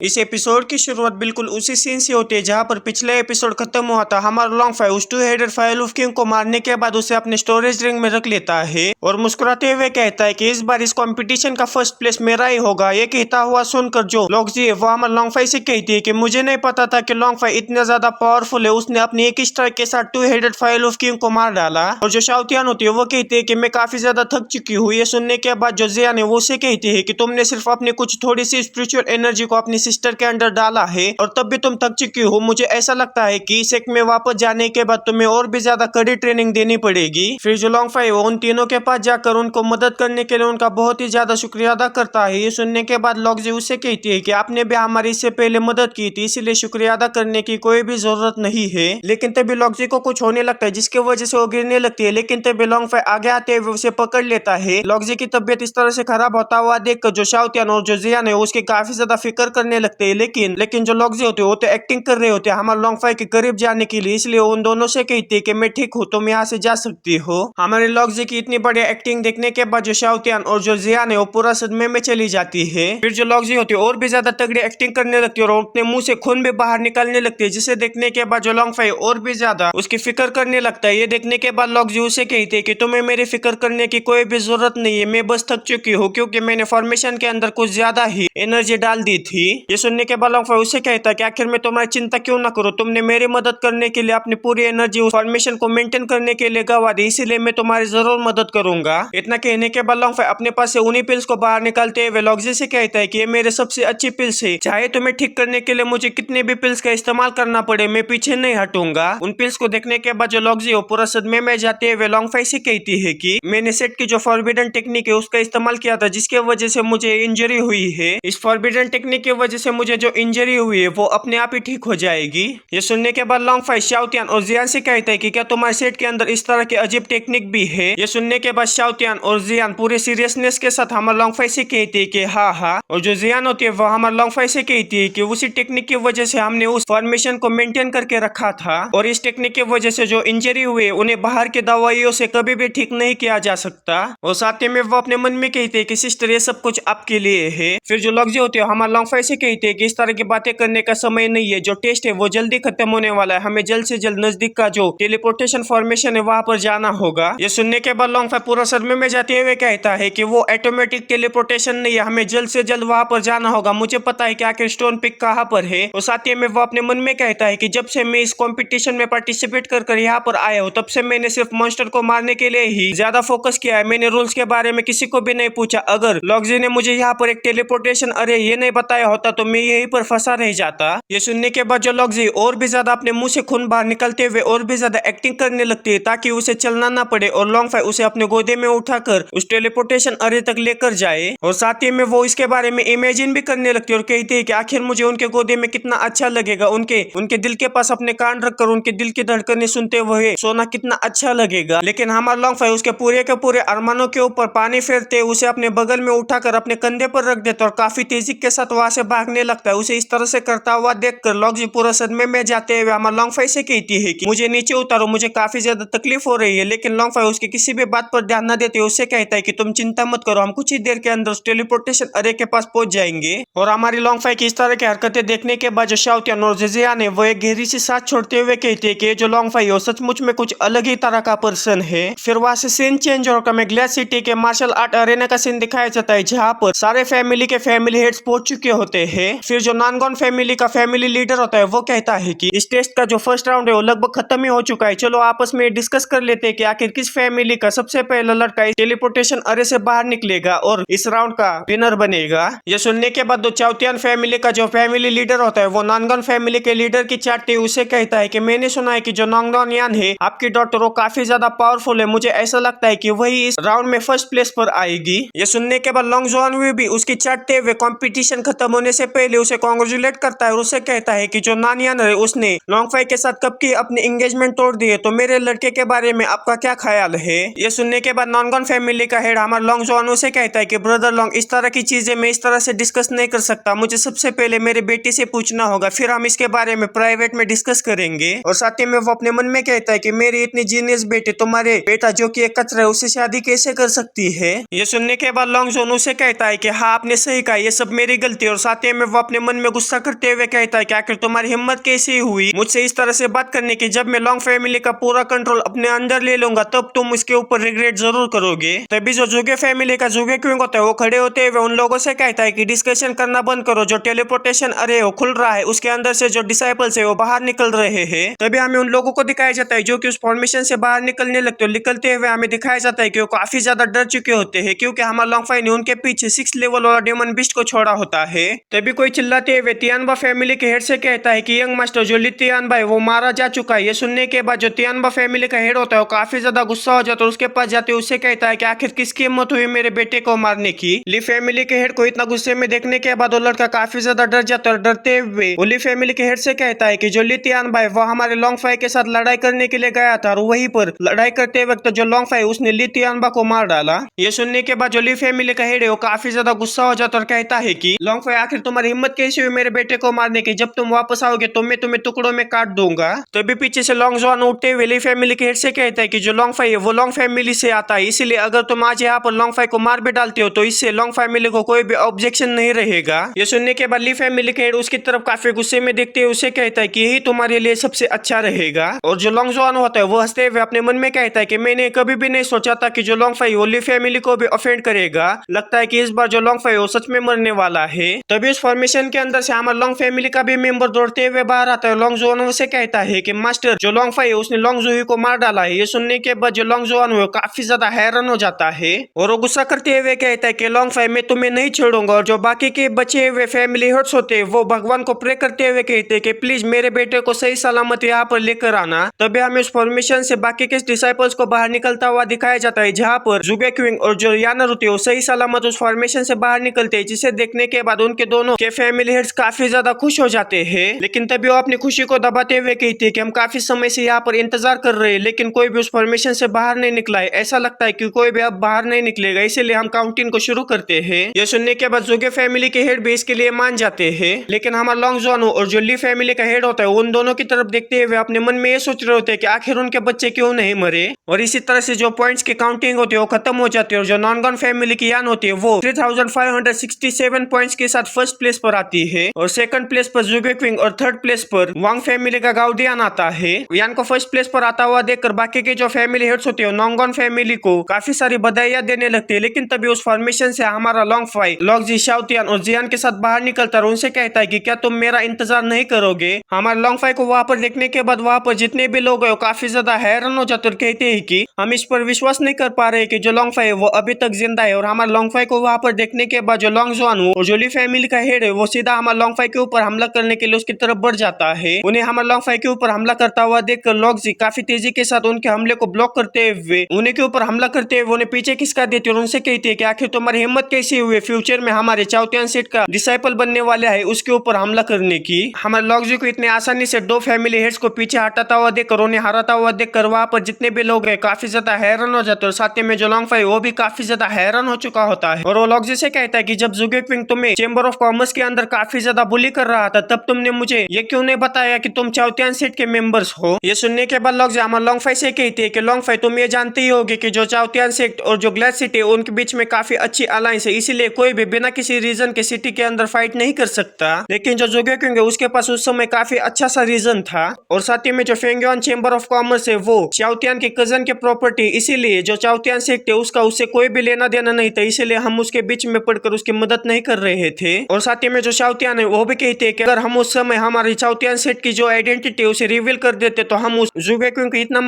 इस एपिसोड की शुरुआत बिल्कुल उसी सीन से होती है जहां पर पिछले एपिसोड खत्म हुआ था। हमारा लॉन्ग फाई उस टू हेडेड फायलूफ किंग को मारने के बाद उसे अपने स्टोरेज रिंग में रख लेता है और मुस्कुराते हुए कहता है कि इस बार इस कंपटीशन का फर्स्ट प्लेस मेरा ही होगा। ये कहता हुआ सुनकर जो लॉन्गजी है वो हमारे लॉन्ग फाई से कहती है कि मुझे नहीं पता था कि लॉन्ग फाई इतना ज्यादा पावरफुल है। उसने अपनी एक स्ट्राइक के साथ टू हेडेड फायलूफ किंग को मार डाला। और जो शाओतियान होती है वो कहती है कि मैं काफी ज्यादा थक चुकी हूँ। ये सुनने के बाद जो जियान है वो उसे कहती है कि तुमने सिर्फ अपनी कुछ थोड़ी सी स्पिरिचुअल एनर्जी को अपनी सिस्टर के अंदर डाला है और तब भी तुम थक चुकी हो। मुझे ऐसा लगता है कि सेक में वापस जाने के बाद तुम्हें और भी ज्यादा कड़ी ट्रेनिंग देनी पड़ेगी। फिर जो लॉन्ग फाई उन तीनों के पास जाकर उनको मदद करने के लिए उनका बहुत ही ज्यादा शुक्रिया अदा करता है। ये सुनने के बाद लॉन्गजी उससे कहती है कि आपने भी हमारी इससे पहले मदद की थी, इसलिए शुक्रिया अदा करने की कोई भी जरूरत नहीं है। लेकिन तभी लॉन्गजी को कुछ होने लगता है जिसकी वजह से वो गिरने लगती है। लेकिन तभी लॉन्ग फाई आगे आते हुए उसे पकड़ लेता है। लॉन्गजी की तबियत इस तरह से खराब होता हुआ देखकर जो शाओतियान और जो जियान है उसकी काफी ज्यादा फिक्र करने लगते हैं। लेकिन जो लॉन्गजी होते हैं वो तो एक्टिंग कर रहे होते हैं हमारे लॉन्ग फाई के करीब जाने के लिए, इसलिए उन दोनों से कहती है कि मैं ठीक हूँ, तुम यहाँ से जा सकती हो। हमारे लॉन्गजी की इतनी बड़ी एक्टिंग देखने के बाद जो शाओतियान और जो जियान है वो पूरा सदमे में चली जाती है। फिर जो लॉन्गजी होती है और भी ज्यादा तगड़ी एक्टिंग करने लगती है और अपने मुंह से खून भी बाहर निकालने लगती है, जिसे देखने के बाद जो लॉन्ग फाई और भी ज्यादा उसकी फिक्र करने लगता है। ये देखने के बाद लॉन्गजी उसे कहती है कि तुम्हें मेरी फिक्र करने की कोई भी जरूरत नहीं है, मैं बस थक चुकी हूँ क्योंकि मैंने फॉर्मेशन के अंदर कुछ ज्यादा ही एनर्जी डाल दी थी। ये सुनने के बाद लॉन्ग फाई उसे कहता है कि आखिर मैं तुम्हारी चिंता क्यों ना करूं, तुमने मेरी मदद करने के लिए अपनी पूरी एनर्जी फॉर्मेशन को मेंटेन करने के लिए गवा दी, इसीलिए मैं तुम्हारी जरूर मदद करूंगा। इतना कहने के बाद लॉन्ग फाई अपने पास से उन्हीं पिल्स को बाहर निकालते हुए लॉन्गजी से कहता है कि ये मेरे सबसे अच्छी पिल्स है, चाहे तुम्हें ठीक करने के लिए मुझे कितने भी पिल्स का इस्तेमाल करना पड़े मैं पीछे नहीं हटूंगा। उन पिल्स को देखने के बाद जो लॉन्गजी वो पूरा सदमे में जाते हुए लॉन्ग फाई से कहती है कि मैंने सेट की जो फॉरबिडन टेक्निक है उसका इस्तेमाल किया था जिसके वजह से मुझे इंजरी हुई है। इस फॉरबिडन टेक्निक की वजह से मुझे जो इंजरी हुई है वो अपने आप ही ठीक हो जाएगी। ये सुनने के बाद लॉन्ग फाई शाओतियान और जियान से कहता है कि क्या तुम्हारे सेट के अंदर इस तरह के अजीब टेक्निक भी है। ये सुनने के बाद शाओतियान और जियान पूरे सीरियसनेस के साथ हमारे लॉन्ग फाई से कहती है कि हाँ हाँ, और जो जियान होती है वो हमारे लॉन्ग फाई से कहती है कि उसी टेक्निक की वजह से हमने उस फॉर्मेशन को मेंटेन करके रखा था और इस टेक्निक की वजह से जो इंजरी हुई उन्हें बाहर के दवाइयों से कभी भी ठीक नहीं किया जा सकता। और साथ ही में वो अपने मन में कहते हैं कि सिस्टर ये सब कुछ आपके लिए है। फिर जो लॉन्गजी होती है हमारे लॉन्ग फाई से कहते हैं कि इस तरह की बातें करने का समय नहीं है, जो टेस्ट है वो जल्दी खत्म होने वाला है, हमें जल्द से जल्द नजदीक का जो टेलीपोर्टेशन फॉर्मेशन है वहां पर जाना होगा। ये सुनने के बाद लॉन्ग फाई पूरा सदमे में जाते हुए कहता है कि वो ऑटोमेटिक टेलीपोर्टेशन नहीं है, हमें जल्द से जल्द वहां पर जाना होगा, मुझे पता है कि आखिर स्टोन पिक कहाँ पर है। और साथ ही में वो अपने मन में कहता है कि जब से मैं इस कॉम्पिटिशन में पार्टिसिपेट कर यहाँ पर आया हूँ तब से मैंने सिर्फ मॉन्स्टर को मारने के लिए ही ज्यादा फोकस किया है, मैंने रूल्स के बारे में किसी को भी नहीं पूछा। अगर लॉन्गजी ने मुझे यहाँ पर एक टेलीपोर्टेशन अरे ये नहीं बताया होता तो मैं यहीं पर फंसा रह जाता। ये सुनने के बाद जो लॉन्गजी और भी ज्यादा अपने मुंह से खून बाहर निकलते हुए और भी ज्यादा एक्टिंग करने लगती है ताकि उसे चलना ना पड़े और लॉन्ग फाई उसे अपने गोदे में उठाकर उस टेलीपोर्टेशन अरे तक लेकर जाए। और साथ ही में वो इसके बारे में इमेजिन भी करने लगती है और कहती है कि आखिर मुझे उनके गोदे में कितना अच्छा लगेगा, उनके दिल के पास अपने कान रखकर उनके दिल की धड़कनें सुनते हुए सोना कितना अच्छा लगेगा। लेकिन हमारा लॉन्ग फाई उसके पूरे के पूरे अरमानों के ऊपर पानी फेरते उसे अपने बगल में उठाकर अपने कंधे पर रख देता और काफी तेजी के साथ वहां से भागने लगता है। उसे इस तरह से करता हुआ देखकर लॉन्गजी पूरा सदमे में जाते हुए हमारा लॉन्ग फाई से कहती है कि मुझे नीचे उतारो, मुझे काफी ज्यादा तकलीफ हो रही है। लेकिन लॉन्ग फाई उसकी किसी भी बात पर ध्यान न देते उससे कहता है कि तुम चिंता मत करो, हम कुछ ही देर के अंदर टेलीपोर्टेशन अरे के पास पहुंच जाएंगे। और हमारी लॉन्ग फाई की इस तरह की हरकतें देखने के बाद जो शाओतियान और जियान है वो एक गहरी सी सांस छोड़ते हुए कहते हैं कि जो लॉन्ग फाई हो सचमुच में कुछ अलग ही तरह का पर्सन है। फिर वहां से सीन चेंज होकर हमें ग्लेस सिटी के मार्शल आर्ट अरेना का सीन दिखाया जाता है जहाँ पर सारे फैमिली के फैमिली हेड्स पहुंच चुके होते हैं। फिर जो नानगॉन फैमिली का फैमिली लीडर होता है वो कहता है कि इस टेस्ट का जो फर्स्ट राउंड है वो लगभग खत्म ही हो चुका है, चलो आपस में डिस्कस कर लेते हैं कि आखिर किस फैमिली का सबसे पहला लड़का इस टेलीपोर्टेशन अरे से बाहर निकलेगा और इस राउंड का विनर बनेगा। ये सुनने के बाद चाओतियान फैमिली का जो फैमिली लीडर होता है वो नानगॉन फैमिली के लीडर की चाटते उसे कहता है कि मैंने सुना है कि जो नानगॉन यान है आपकी डॉटर वो काफी ज्यादा पावरफुल है, मुझे ऐसा लगता है कि वही इस राउंड में फर्स्ट प्लेस पर आएगी। ये सुनने के बाद लॉन्ग जॉन भी उसकी चाटते हुए कंपटीशन खत्म होने से पहले उसे कांग्रेचुलेट करता है और उसे कहता है कि जो नानियान है उसने लॉन्ग फाई के साथ कब की अपनी एंगेजमेंट तोड़ दी है, तो मेरे लड़के के बारे में आपका क्या ख्याल है। ये सुनने के बाद नानगॉन फैमिली का हेड हमारा लॉन्ग जॉन उसे कहता है कि ब्रदर लॉन्ग इस तरह की चीजें मैं इस तरह से डिस्कस नहीं कर सकता, मुझे सबसे पहले मेरे बेटी से पूछना होगा, फिर हम इसके बारे में प्राइवेट में डिस्कस करेंगे। और साथ ही में वो अपने मन में कहता है कि मेरी इतनी जीनियस बेटी तुम्हारे बेटा जो कि एक कचरा है उससे शादी कैसे कर सकती है। ये सुनने के बाद लॉन्ग जॉन उसे कहता है कि हाँ आपने सही कहा, ये सब मेरी गलती। और साथ ही इतने में वो अपने मन में गुस्सा करते हुए कहता है कि आखिर तुम्हारी हिम्मत कैसी हुई मुझसे इस तरह से बात करने की। जब मैं लॉन्ग फैमिली का पूरा कंट्रोल अपने अंदर ले लूंगा तब तुम इसके ऊपर रिग्रेट जरूर करोगे। तभी जो जुगे फैमिली का जुगे क्विंग होता है वो खड़े होते हुए उन लोगों से कहता है कि डिस्कशन करना बंद करो, जो टेलीपोर्टेशन अरे वो खुल रहा है उसके अंदर से जो डिसाइपल्स है वो बाहर निकल रहे हैं। तभी हमें उन लोगों को दिखाया जाता है जो कि उस फॉर्मेशन से बाहर निकलने लगते हैं। निकलते हुए हमें दिखाया जाता है कि वो काफी ज्यादा डर चुके होते हैं क्योंकि हमारा लॉन्गफाई ने उनके पीछे 6 लेवल वाला डेमन बिस्ट को छोड़ा होता है। तभी कोई चिल्लाते हुए तियानबा फैमिली के हेड से कहता है कि यंग मास्टर जो ली तियानबा है वो मारा जा चुका है। ये सुनने के बाद जो तियानबा फैमिली का हेड होता है वो काफी ज्यादा गुस्सा हो जाता है। उसके पास जाते उससे कहता है कि आखिर किसकी हिम्मत हुई मेरे बेटे को मारने की। ली फैमिली के हेड को इतना गुस्से में देखने के बाद वो लड़का काफी ज्यादा डर जाता है। डरते हुए वो ली फैमिली के हेड से कहता है कि जो ली तियानबा है वो हमारे लॉन्गफाई के साथ लड़ाई करने के लिए गया था और वहीं पर लड़ाई करते वक्त जो लॉन्गफाई उसने ली तियानबा को मार डाला। ये सुनने के बाद जो ली फैमिली का हेड है वो काफी ज्यादा गुस्सा हो जाता और कहता है कि लॉन्गफाई आखिर तुम्हारी हिम्मत कैसी हुई मेरे बेटे को मारने की, जब तुम वापस आओगे तो मैं तुम्हें टुकड़ों में काट दूंगा। तभी पीछे से लॉन्ग जॉन उठते हुए ली फैमिली के हेड से कहता है कि जो लॉन्गफाई है वो लॉन्ग फैमिली से आता है, इसलिए अगर तुम आज यहाँ पर लॉन्गफाई को मार भी डालते हो तो इससे लॉन्ग फैमिली को कोई भी ऑब्जेक्शन नहीं रहेगा। ये सुनने के बाद ली फैमिली के हेड उसकी तरफ काफी गुस्से में देखते हुए उसे कहता है कि यही तुम्हारे लिए सबसे अच्छा रहेगा। और जो लॉन्ग जॉन होता है वो हंसते हुए अपने मन में कहता है कि मैंने कभी भी नहीं सोचा था कि जो लॉन्गफाई वो ली फैमिली को भी ऑफेंड करेगा। लगता है कि इस बार जो लॉन्गफाई वो सच में मरने वाला है। तभी उस फॉर्मेशन के अंदर से हमारा लॉन्ग फैमिली का भी मेंबर दौड़ते हुए बाहर आता है। लॉन्ग जोन से कहता है कि मास्टर जो लॉन्गफाई है उसने लॉन्ग जूही को मार डाला है। ये सुनने के बाद जो लॉन्ग जोन है काफी ज्यादा हैरान हो जाता है और वो गुस्सा करते हुए कहता है कि लॉन्गफाई मैं तुम्हें नहीं छोड़ूंगा। और जो बाकी के बचे हुए फैमिली हर्ट्स होते हैं वो भगवान को प्रे करते हुए कहते हैं कि प्लीज मेरे बेटे को सही सलामत यहाँ पर लेकर आना। तभी हमें उस फॉर्मेशन से बाकी के डिसाइपल्स को बाहर निकलता हुआ दिखाया जाता है जहाँ पर जुगे क्विंग और जो याना रुते वो सही सलामत उस फॉर्मेशन से बाहर निकलते हैं, जिसे देखने के बाद उनके दोनों के फैमिली हेड्स काफी ज्यादा खुश हो जाते हैं। लेकिन तभी वो अपनी खुशी को दबाते हुए कहते हैं कि हम काफी समय से यहाँ पर इंतजार कर रहे हैं लेकिन कोई भी उस फॉर्मेशन से बाहर नहीं निकला है। ऐसा लगता है कि कोई भी अब बाहर नहीं निकलेगा, इसीलिए हम काउंटिंग को शुरू करते हैं। ये सुनने के बाद जुगे फैमिली के हेड भी इसके लिए मान जाते हैं। लेकिन हमारा लॉन्ग जॉन और जो ली फैमिली का हेड होता है उन दोनों की तरफ देखते हुए अपने मन में ये सोच रहे होते हैं कि आखिर उनके बच्चे क्यों नहीं मरे। और इसी तरह से जो पॉइंट्स की काउंटिंग होती है वो खत्म हो जाती है और जो नॉन गन फैमिली की यान होती है वो 3567 पॉइंट्स के साथ फर्स्ट प्लेस पर आती है और सेकंड प्लेस पर जुगे क्विंग और थर्ड प्लेस पर वांग फैमिली का गाउडियान आता है। यान को फर्स्ट प्लेस पर आता हुआ देखकर बाकी के जो फैमिली हेड्स होते हैं नॉन्गन फैमिली को काफी सारी बधाइयां देने लगती है। लेकिन तभी उस फॉर्मेशन से हमारा लॉन्गफाई लॉन्गजी शाओतियान और जियान के साथ बाहर निकलता है और उनसे कहता है कि क्या तुम मेरा इंतजार नहीं करोगे। हमारे लॉन्गफाई को वहां पर देखने के बाद वहां पर जितने भी लोग हैं काफी ज्यादा हैरान हो जाते और कहते हैं कि हम इस पर विश्वास नहीं कर पा रहे कि जो लॉन्गफाई है वो अभी तक जिंदा है। और हमारे लॉन्गफाई को वहां पर देखने के बाद जो लॉन्ग जॉन और जो ली फैमिली का हेड है वो सीधा हमारे लॉन्गफाई के ऊपर हमला करने के लिए उसकी तरफ बढ़ जाता है। उन्हें हमारे लॉन्गफाई के ऊपर हमला करता हुआ देखकर लॉन्गजी काफी तेजी के साथ उनके हमले को ब्लॉक करते हुए उन्हें के ऊपर हमला करते हुए उन्हें पीछे खिसका देती है और उनसे कहती है कि आखिर तुम्हारी हिम्मत कैसी हुई फ्यूचर में हमारे चाओतियान सेट का डिसाइपल बनने वाला है उसके ऊपर हमला करने की। हमारे लॉन्गजी को इतने आसानी से दो फैमिली हेड्स को पीछे हटाता हुआ देखकर उन्हें हराता हुआ देखकर वहां पर जितने भी लोग हैं काफी ज्यादा हैरान हो जाते और साथ में जो लॉन्गफाई वो भी काफी ज्यादा हैरान हो चुका होता है। और वो लॉन्गजी से कहता है कि जब जुगे क्विंग तुम्हें चेंबर ऑफ कॉमर्स के अंदर काफी ज्यादा बुली कर रहा था तब तुमने मुझे ये क्यों नहीं बताया कि तुम चाओतियान सेट के मेंबर्स हो। ये सुनने के बाद लॉन्गजी हमारे लॉन्गफाई से कहती है कि लॉन्गफाई तुम ये जानते ही होगे कि जो चाओतियान सेट और जो ग्लैड सिटी उनके बीच में काफी अच्छी अलायंस है, इसीलिए कोई भी बिना किसी रीजन के सिटी के अंदर फाइट नहीं कर सकता। लेकिन जो जुगे क्विंग है उसके पास उस समय काफी अच्छा सा रीजन था और साथ ही में जो फेंगयोन चेंबर ऑफ कॉमर्स है वो चाओतियान के कजन के प्रॉपर्टी, इसीलिए जो चाओतियान सेट है उसका उससे कोई भी लेना देना नहीं था, इसीलिए हम उसके बीच में पड़कर उसकी मदद नहीं कर रहे थे। और साथ ही में जो चाओतियान है वो भी कहते हैं कि अगर हम उस समय हमारी चाओतियान सेट की जो आइडेंटिटी उसे रिवील कर देते तो हम उस जुगे क्विंग को इतना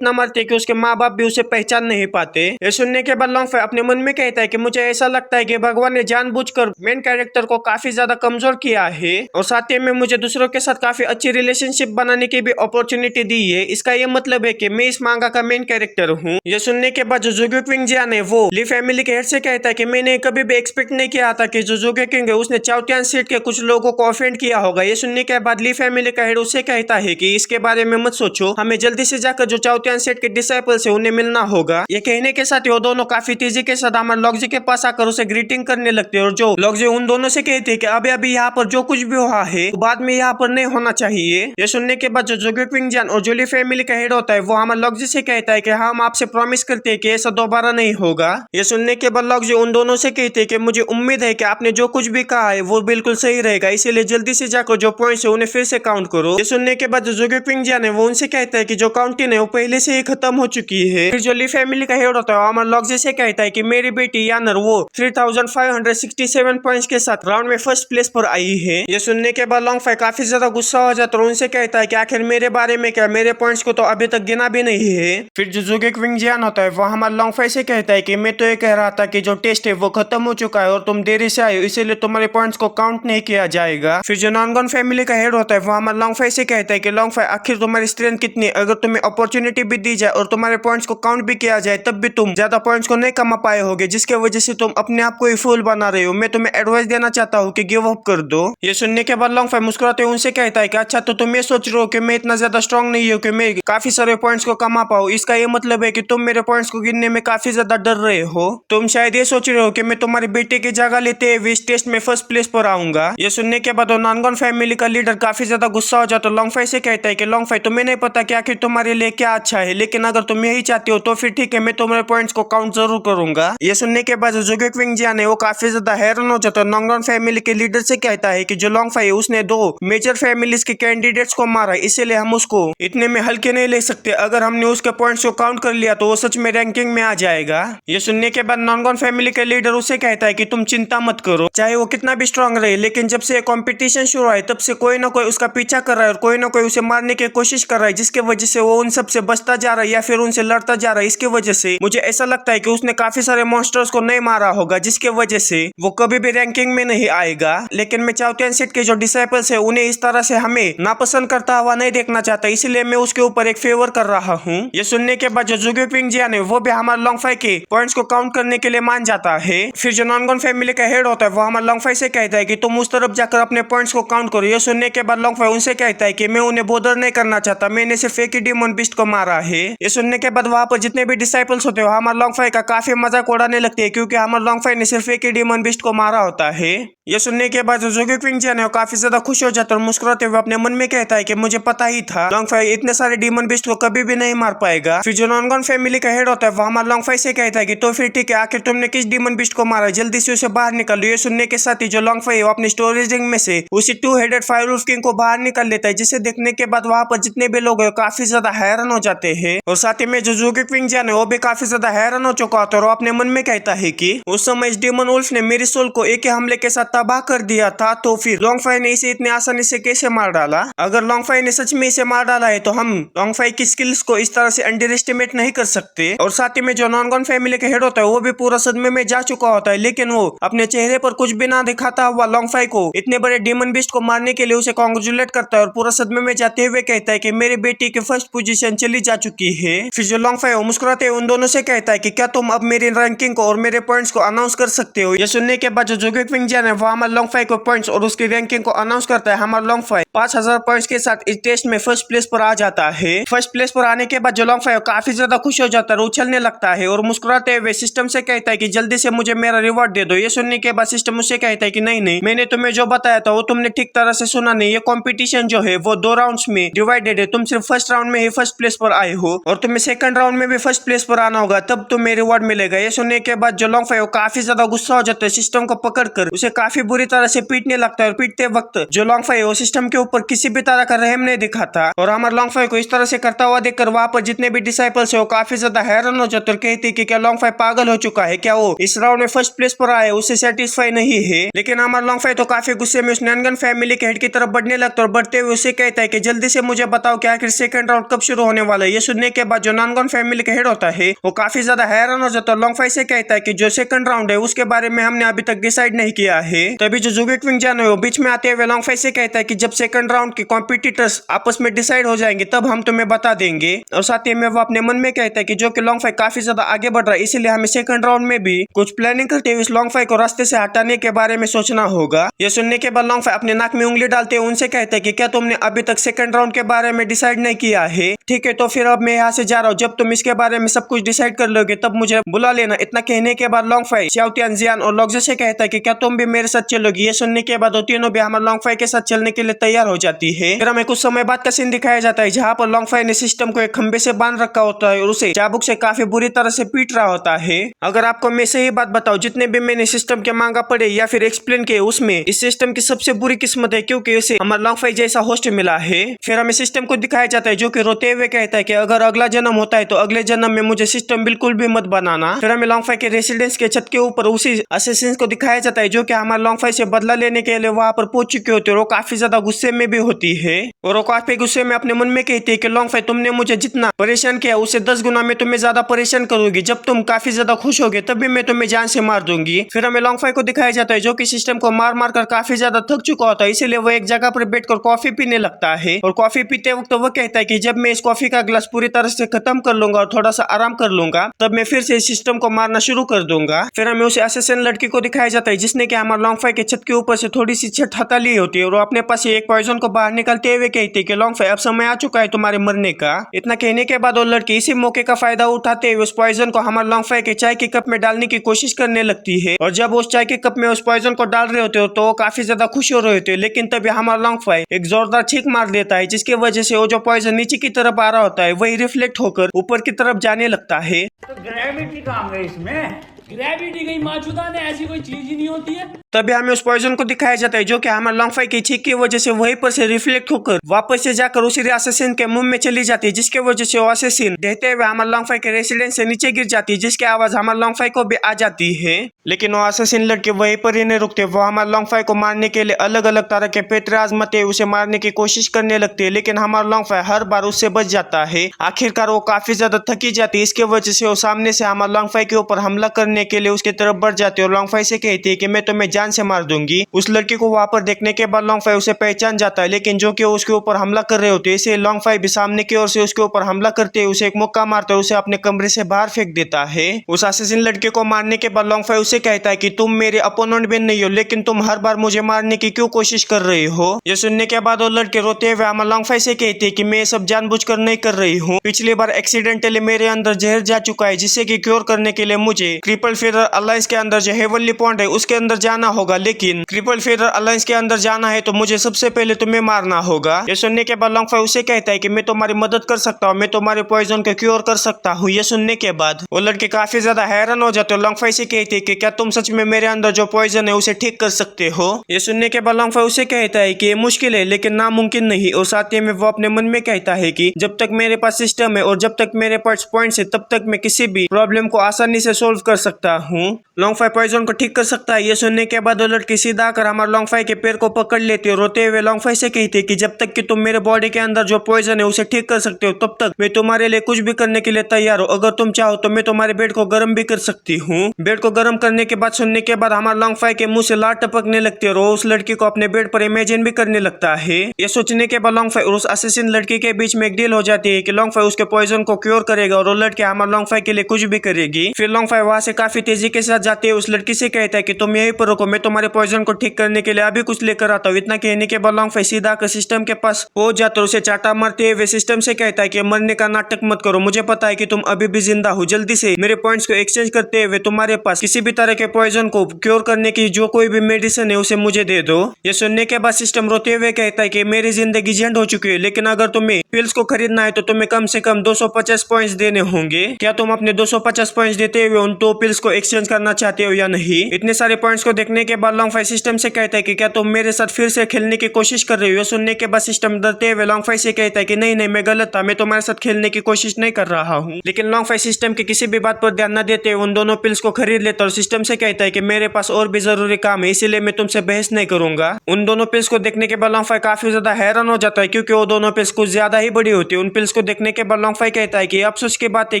मारते कि उसके माँ बाप भी उसे पहचान नहीं पाते। ये सुनने के बाद लॉन्गफाई अपने मन में कहता है कि मुझे ऐसा लगता है कि भगवान ने जानबूझकर मेन कैरेक्टर को काफी ज्यादा कमजोर किया है और साथ ही में मुझे दूसरों के साथ काफी अच्छी रिलेशनशिप बनाने की भी अपॉर्चुनिटी दी है। इसका ये मतलब है कि मैं इस मांगा का मेन कैरेक्टर हूँ। ये सुनने के बाद जो जुगे क्विंग जियान है वो ली फैमिली के हेड से कहता है कि मैंने कभी भी एक्सपेक्ट नहीं किया था कि जो जुगे क्विंग है उसने चाओतियान सेट के कुछ लोगों को ऑफेंड किया होगा। ये सुनने के बाद ली फैमिली का हेड उससे कहता है कि इसके बारे में मत सोचो, हमें जल्दी से जाकर जो चाओतियान सेट के डिसाइपल्स है उन्हें मिलना होगा। ये कहने के साथ वो दोनों काफी तेजी के साथ हमारे लॉन्गजी के पास आकर उसे ग्रीटिंग करने लगते हैं और जो लॉन्गजी उन दोनों से कहते हैं कि अभी यहाँ पर जो कुछ भी हुआ है तो बाद में यहाँ पर नहीं होना चाहिए। ये सुनने के बाद जो जुगे क्विंग जियान और जो ली फैमिली का हेड होता है वो हमारे लॉन्गजी से कहता है कि हम आपसे प्रॉमिस करते हैं कि ऐसा दोबारा नहीं होगा। ये सुनने के बाद लॉन्गजी उन दोनों से कहते हैं कि मुझे उम्मीद है कि आपने जो कुछ भी कहा है है वो बिल्कुल सही रहेगा, इसीलिए जल्दी से जाकर जो पॉइंट्स है उन्हें फिर से काउंट करो। ये सुनने के बाद जो क्विंग जियान है वो उनसे कहता है कि जो काउंटिंग है वो पहले से ही खत्म हो चुकी है। फिर जो ली फैमिली का हेड होता है अमर लॉक्जे से कहता है कि मेरी बेटी यानर वो 3567 पॉइंट्स के साथ राउंड में फर्स्ट प्लेस पर आई है। ये सुनने के बाद लॉन्ग फाई काफी ज्यादा गुस्सा हो जाता है और उनसे कहता है कि आखिर मेरे बारे में क्या, मेरे पॉइंट्स को तो अभी तक गिना भी नहीं है। फिर जो जुगे क्विंग जियान होता है वो हमारे लॉन्ग फाई से कहता है कि मैं तो ये कह रहा था कि जो टेस्ट है वो खत्म हो चुका है और तुम देरी से आए हो, इसीलिए तुम्हारे पॉइंट्स को काउंट नहीं किया जाएगा। फिर जो नॉनगन फैमिली का हेड होता है वो हमारे लॉन्ग फाई से कहता है कि लॉन्ग फाई आखिर तुम्हारी स्ट्रेंथ कितनी है, अगर तुम्हें अपॉर्चुनिटी भी दी जाए और तुम्हारे पॉइंट्स को काउंट भी किया जाए तब भी तुम ज्यादा पॉइंट्स को नहीं कमा पाए होगे, जिसके वजह से तुम अपने आप को ही फूल बना रहे हो। मैं तुम्हें एडवाइस देना चाहता हूँ कि गिव अप कर दो। ये सुनने के बाद लॉन्ग फाई मुस्कुराते हुए उनसे कहता है कि अच्छा तो तुम ये सोच रहे हो कि मैं इतना ज्यादा स्ट्रॉन्ग नहीं हूँ कि मैं काफी सारे पॉइंट्स को कमा पाऊँ, इसका ये मतलब है कि तुम मेरे पॉइंट्स को गिनने में काफी ज्यादा डर रहे हो। तुम शायद ये सोच रहे हो कि मैं तुम्हारे बेटे की जगह लेते हुए इस टेस्ट में फर्स्ट प्लेस पर आऊंगा। ये सुनने के बाद नॉनगन फैमिली का लीडर काफी ज्यादा गुस्सा हो जाता है। लॉन्ग फाई से कहता है कि लॉन्ग फाई तुम्हें नहीं पता कि आखिर तुम्हारे लिए क्या अच्छा है, लेकिन अगर तुम यही चाहते हो तो फिर ठीक है, मैं तुम्हारे पॉइंट्स को काउंट जरूर करूंगा। ये सुनने के बाद जुगे क्विंग जियान है वो काफी ज्यादा हैरान हो जाता है। नॉनगन फैमिली के लीडर से कहता है कि जो लॉन्ग फाई उसने दो मेजर फैमिलीज के कैंडिडेट्स को मारा, इसीलिए हम उसको इतने में हल्के नहीं ले सकते। अगर हमने उसके पॉइंट्स को काउंट कर लिया तो वो सच में रैंकिंग में आ जाएगा। ये सुनने के बाद नॉनगन फैमिली के लीडर उसे कहता है कि तुम चिंता मत करो, चाहे वो कितना भी स्ट्रांग रहे, लेकिन जब से कंपटीशन शुरू हुआ है तब से कोई ना कोई उसका पीछा कर रहा है और कोई ना कोई उसे मारने की कोशिश कर रहा है, जिसके वजह से वो उन सब से बचता जा रहा है या फिर उनसे लड़ता जा रहा है। इसकी वजह से मुझे ऐसा लगता है कि उसने काफी सारे मॉन्स्टर्स को नहीं मारा होगा, जिसके वजह से वो कभी भी रैंकिंग में नहीं आएगा। लेकिन मैं चाउटियन सेट के जो डिसाइपल्स है उन्हें इस तरह से हमें नापसंद करता हुआ नहीं देखना चाहता, इसलिए मैं उसके ऊपर एक फेवर कर रहा हूँ। ये सुनने के बाद जो जुगे क्विंग जियान है वो भी हमारे लॉन्ग फाई के पॉइंट्स को काउंट करने के लिए मान जाता है। फिर जो नॉनगन फैमिली का हेड होता है वो हमारे लॉन्ग फाई से कहता है कि तुम उस तरफ जाकर अपने पॉइंट्स को काउंट करो। ये सुनने के बाद लॉन्ग फाई उनसे कहता है कि मैं उन्हें बोदर नहीं करना चाहता, मैंने सिर्फ एक ही डीमन बीस्ट को मारा है। ये सुनने के बाद वहां पर जितने भी डिसाइपल्स होते हैं हमारे लॉन्ग फाई का काफी मजाक उड़ाने लगते हैं, क्योंकि हमारे लॉन्ग फाई ने सिर्फ एक ही डीमन बीस्ट को मारा होता है। ये सुनने के बाद जो जुगे क्विंग जियान है काफी ज्यादा खुश हो जाता है और मुस्कुराते हुए अपने मन में कहता है कि मुझे पता ही था लॉन्ग फाई इतने सारे डीमन बीस्ट को कभी भी नहीं मार पाएगा। फिर जो नॉनगन फैमिली का हेड होता है वो हमारे लॉन्ग फाई से कहता है कि तो फिर ठीक है, आखिर तुमने किस डीमन बीस्ट को मारा, जल्दी से उसे बाहर निकालो। ये सुनने के साथ ही जो लॉन्ग फाई है वो अपनी स्टोरेज रिंग में से उसी 2-हेडेड फायरवुल्फ किंग को बाहर निकाल लेता है, जिसे देखने के बाद वहां पर जितने भी लोग हैं काफी ज्यादा हैरान हो जाते हैं। और साथ ही में जो जुगे क्विंग जियान है वो भी काफी ज्यादा हैरान हो चुका होता है और वो अपने मन में कहता है कि उस समय इस डीमन वुल्फ ने मेरी सोल को एक ही हमले के साथ तबाह कर दिया था, तो फिर लॉन्ग फाई ने इसे इतने आसानी से कैसे मार डाला। अगर लॉन्ग फाई ने सच में इसे मार डाला है तो हम लॉन्ग फाई की स्किल्स को इस तरह से अंडर एस्टिमेट नहीं कर सकते। और साथ ही में जो नॉनगन फैमिली का हेड होता है वो भी पूरा सदमे में जा चुका होता है, लेकिन वो अपने चेहरे पर कुछ भी ना दिखाता हुआ लॉन्ग फाई को इतने बड़े डीमन बीस्ट को मारने के लिए उसे कांग्रेचुलेट करता है और पूरा सदमे में जाते हुए कहता है कि मेरी बेटी की फर्स्ट पोजीशन चली जा चुकी है। फिर जो लॉन्ग फाई मुस्कुराते हुए उन दोनों से कहता है कि क्या तुम अब मेरी रैंकिंग को और मेरे पॉइंट्स को अनाउंस कर सकते हो। ये सुनने के बाद जो जुगे क्विंग जियान है वो हमारे लॉन्ग फाई को पॉइंट्स और उसकी रैंकिंग को अनाउंस करता है। हमारा लॉन्ग फाई 5000 पॉइंट्स के साथ इस टेस्ट में फर्स्ट प्लेस पर आ जाता है। फर्स्ट प्लेस पर आने के बाद जो लॉन्ग फाई काफी ज्यादा खुश हो जाता है, उछलने लगता है और मुस्कुराते हुए सिस्टम से कहता है कि जल्दी से मुझे मेरा रिवॉर्ड दे दो। ये सुनने के बाद सिस्टम उससे कहता है कि नहीं नहीं, मैंने तुम्हें जो बताया था वो तुमने ठीक तरह से सुना नहीं। ये कंपटीशन जो है वो 2 राउंड्स में डिवाइडेड है, तुम सिर्फ फर्स्ट राउंड में ही फर्स्ट प्लेस पर आए हो और तुम्हें सेकंड राउंड में भी फर्स्ट प्लेस पर आना होगा, तब तुम्हें रिवॉर्ड मिलेगा। ये सुनने के बाद जो लॉन्ग फाई काफी ज्यादा गुस्सा हो जाता है, सिस्टम को पकड़कर उसे काफी बुरी तरह से पीटने लगता है और पीटते वक्त जो लॉन्ग फाई वो सिस्टम के ऊपर किसी भी तरह का रहम नहीं दिखाता। और हमारे लॉन्ग फाई को इस तरह से करता हुआ देखकर वहां पर जितने भी डिसाइपल्स है वो काफी ज्यादा हैरान हो जाते और कहते कि क्या लॉन्ग फाई पागल हो चुका है, क्या वो इस राउंड में फर्स्ट प्लेस पर आए उससे सेटिस्फाई नहीं है। लेकिन हमारा लॉन्ग फाई तो काफी गुस्से में उस नैनगन फैमिली के हेड की तरफ बढ़ने लगता है और बढ़ते हुए उसे कहता है कि जल्दी से मुझे बताओ कि आखिर सेकंड राउंड कब शुरू होने वाला है। ये सुनने के बाद जो नैनगन फैमिली का हेड होता है वो काफी ज्यादा हैरान हो जाता है। लॉन्ग फाई से कहता है कि जो सेकंड राउंड है उसके बारे में हमने अभी तक डिसाइड नहीं किया है। तभी जो जुगे क्विंग जियान है वो बीच में आते हुए लॉन्ग फाई से कहता है कि जब सेकंड राउंड के कॉम्पिटिटर्स आपस में डिसाइड हो जाएंगे तब हम तुम्हें बता देंगे। और साथ ही में वो अपने मन में कहता है कि जो कि लॉन्ग फाई काफी ज्यादा आगे बढ़ रहा है, इसलिए हमें सेकंड राउंड में भी कुछ प्लानिंग करते हुए इस लॉन्ग फाई को रास्ते से हटाने के बारे में सोचना होगा। ये सुनने के बाद लॉन्ग फाई अपने नाक में उंगली डालते हुए उनसे कहता है कि क्या तुमने अभी तक सेकंड राउंड के बारे में डिसाइड नहीं किया है? ठीक है, तो फिर अब मैं यहाँ से जा रहा हूँ, जब तुम इसके बारे में सब कुछ डिसाइड कर लोगे तब मुझे बुला लेना। इतना कहने के बाद लॉन्ग फाई चाउटियन जियान और लॉक्जे से कहता है कि क्या तुम भी मेरे साथ चलोगी। ये सुनने के बाद वो तीनों भी हमारे लॉन्ग फाई के साथ चलने के लिए तैयार हो जाती है। फिर हमें कुछ समय बाद का सीन दिखाया जाता है जहाँ पर लॉन्ग फाई ने सिस्टम को एक खंबे से बांध रखा होता है और उसे चाबुक से काफी बुरी तरह से पीट रहा होता है। अगर आपको मैं सही बात बताऊं, जितने भी मैंने सिस्टम के मांगा पढ़े या फिर एक्सप्लेन किए, उसमें इस सिस्टम की सबसे बुरी किस्मत है क्योंकि उसे हमारा लॉन्ग फाई जैसा होस्ट मिला है। फिर हमें सिस्टम को दिखाया जाता है जो कि रोते हुए कहता है कि अगर अगला जन्म होता है तो अगले जन्म में मुझे सिस्टम बिल्कुल भी मत बनाना। फिर हमें लॉन्ग फाई के रेसिडेंस के छत के ऊपर उसी असेसिन को दिखाया जाता है जो कि हमारे लॉन्ग फाई से बदला लेने के लिए वहां पर पहुंच चुके होते हैं। वो काफी ज्यादा गुस्से में भी होती है और वो काफी गुस्से में अपने मन में कहती है कि लॉन्ग फाई तुमने मुझे जितना परेशान किया उससे 10 गुना मैं तुम्हें ज्यादा परेशान करूंगी। जब तुम काफी ज्यादा खुश होगे तभी मैं तुम्हें जान से मार दूंगी। फिर हमें लॉन्ग फाई को दिखाया जाता है जो कि सिस्टम को मार मार कर काफी ज्यादा थक चुका होता है, इसीलिए वो एक जगह पर बैठकर कॉफी पीने लगता है। और कॉफी पीते वक्त वो कहता है कि जब मैं इस कॉफी का ग्लास पूरी तरह से खत्म कर लूंगा और थोड़ा सा आराम कर लूंगा तब मैं फिर से इस सिस्टम को मारना शुरू कर दूंगा। फिर हमें उसे असेसिन लड़की को दिखाया जाता है जिसने कि हमारे लॉन्ग फाई के छत के ऊपर से थोड़ी सी छत हटा ली होती है और वो अपने पास एक पॉइजन को बाहर निकलते हुए कहती है कि लॉन्ग फाई अब समय आ चुका है तुम्हारे मरने का। इतना कहने के बाद वो लड़की इसी मौके का फायदा उठाते हुए उस पॉइजन को हमारे लॉन्ग फाई के चाय के कप में डालने की कोशिश करने लगती है। और जब उस चाय के कप में उस पॉइजन को डाल रहे होते हो तो वो काफी ज्यादा खुश हो रहे होते हैं, लेकिन तभी हमारा लॉन्ग फाई एक जोरदार छींक मार देता है जिसकी वजह से वो जो पॉइजन नीचे की तरफ आ रहा होता है वही रिफ्लेक्ट होकर ऊपर की तरफ जाने लगता है। तो ग्रेविटी कहाँ गई इसमें? ग्रेविटी गई माचुदा ने, ऐसी कोई चीज ही नहीं होती है। तभी हमें उस पॉइजन को दिखाया जाता है जो कि हमारे लॉन्ग फाई की छींक की वजह से वहीं पर से रिफ्लेक्ट होकर वापस से जाकर उसी असेसिन के मुंह में चली जाती है, जिसकी वजह से वो असेसिन देते हुए हमारे लॉन्ग फाई के रेसिडेंस से नीचे गिर जाती है, जिसकी आवाज हमारे लॉन्ग फाई को भी आ जाती है। लेकिन वो असेसिन लड़के वहीं पर ही नहीं रुकते, वो हमारे लॉन्ग फाई को मारने के लिए अलग अलग तरह के पैतरे आजमाते उसे मारने की कोशिश करने लगते है, लेकिन हमारा लॉन्ग फाई हर बार उससे बच जाता है। आखिरकार वो काफी ज्यादा थकी जाती है, इसकी वजह से वो सामने से हमारे लॉन्ग फाई के ऊपर हमला करने के लिए उसकी तरफ बढ़ जाती है और लॉन्ग फाई से कहती है कि मैं तुम्हें जान से मार दूंगी। उस लड़की को वहां पर देखने के बाद लॉन्ग फाई उसे पहचान जाता है, लेकिन जो कि उसके ऊपर हमला कर रहे होते हैं, इसे लॉन्ग फाई भी सामने की ओर से उसके ऊपर हमला करते हुए उसे एक मुक्का मारता है, उसे अपने कमरे से बाहर फेंक देता है। उस असेसिन लड़के को मारने के बाद लॉन्ग फाई उसे कहता है कि तुम मेरे अपोनेंट भी नहीं हो, लेकिन तुम हर बार मुझे मारने की क्यों कोशिश कर रही हो। ये सुनने के बाद वो लड़के रोते हुए हमारे लॉन्ग फाई से कहते हैं कि मैं सब जानबूझकर नहीं कर रही हूँ, पिछली बार एक्सीडेंटली मेरे अंदर जहर जा चुका है, जिससे कि क्योर करने के लिए मुझे क्रिपल फेरर अलायंस के अंदर जो हेवनली पॉइंट है उसके अंदर जाना होगा, लेकिन क्रिपल फेरर अलायंस के अंदर जाना है तो मुझे सबसे पहले तुम्हें मारना होगा। ये सुनने के बाद लॉन्ग फाई उसे कहता है कि मैं तुम्हारी मदद कर सकता हूँ, मैं तुम्हारे पॉइजन को क्योर कर सकता हूँ। ये सुनने के बाद वो लड़के काफी ज्यादा हैरान हो जाते हैं। लॉन्ग फाई से कहते हैं कि क्या तुम सच में मेरे अंदर जो पॉइजन है उसे ठीक कर सकते हो। ये सुनने के बाद लॉन्ग फाई उसे कहता है कि ये मुश्किल है लेकिन नामुमकिन नहीं, और साथ ही में वो अपने मन में कहता है कि जब तक मेरे पास सिस्टम है और जब तक मेरे पास पॉइंट्स है तब तक मैं किसी भी प्रॉब्लम को आसानी से सोल्व कर सकता हूँ। लॉन्ग फाई पॉइजन को ठीक कर सकता है। ये सुनने के बाद वो लड़की सीधा आकर हमारे लॉन्ग फाई के पैर को पकड़ लेती है, रोते हुए लॉन्ग फाई से कहती है कि जब तक कि तुम मेरे बॉडी के अंदर जो पॉइजन है उसे ठीक कर सकते हो तब तक मैं तुम्हारे लिए कुछ भी करने के लिए तैयार हूँ। अगर तुम चाहो तो मैं तुम्हारे बेड को गर्म भी कर सकती हूँ। बेड को गर्म करने के बाद सुनने के बाद हमारे लॉन्ग फाई के मुंह से लार टपकने लगती है और वो उस लड़की को अपने बेड पर इमेजिन भी करने लगता है। ये सोचने के बाद लॉन्ग फाई और उस असेसिन लड़की के बीच में एक डील हो जाती है कि लॉन्ग फाई उसके पॉइजन को क्योर करेगा और वो लड़की हमारे लॉन्ग फाई के लिए कुछ भी करेगी। फिर लॉन्ग फाई वहां से काफी तेजी के साथ जाते हुए उस लड़की से कहता है कि तुम यहीं पर रुको, मैं तुम्हारे पॉइजन को ठीक करने के लिए अभी कुछ लेकर आता हूँ। इतना कहने के बाद लॉन्ग फाई सीधा आकर सिस्टम के पास पहुंच जाता है, उसे चाटा मारते हुए सिस्टम से कहता है कि मरने का नाटक मत करो, मुझे पता है कि तुम अभी भी जिंदा हो, जल्दी से मेरे पॉइंट्स को एक्सचेंज करते हुए तुम्हारे पास किसी भी तरह के पॉइजन को क्योर करने की जो कोई भी मेडिसिन है उसे मुझे दे दो। ये सुनने के बाद सिस्टम रोते हुए कहता है कि मेरी जिंदगी झंड हो चुकी है, लेकिन अगर तुम्हें पिल्स को खरीदना है तो तुम्हें कम से कम 250 पॉइंट्स देने होंगे। क्या तुम अपने 250 पॉइंट्स देते हुए उन 2 पिल्स को एक्सचेंज करना चाहते हो या नहीं। इतने सारे पॉइंट्स को देखने के बाद लॉन्ग फाई सिस्टम से कहता है कि क्या तुम मेरे साथ फिर से खेलने की कोशिश कर रही हो। सुनने के बाद सिस्टम डरते हुए लॉन्ग फाई से कहता है कि नहीं नहीं मैं गलत था, मैं तुम्हारे साथ खेलने की कोशिश नहीं कर रहा हूँ। लेकिन लॉन्ग फाई सिस्टम की किसी भी बात पर ध्यान न देते उन दोनों पिल्स को खरीद लेता और सिस्टम से कहता है कि मेरे पास और भी जरूरी काम है, इसीलिए मैं तुमसे बहस नहीं करूंगा। उन दोनों पिल्स को देखने के बाद लॉन्ग फाई काफी ज्यादा हैरान हो जाता है क्योंकि वो दोनों पिल्स कुछ ज्यादा ही बड़ी होती है। उन पिल्स को देखने के बाद लॉन्ग फाई कहता है कि अफसोस की बात है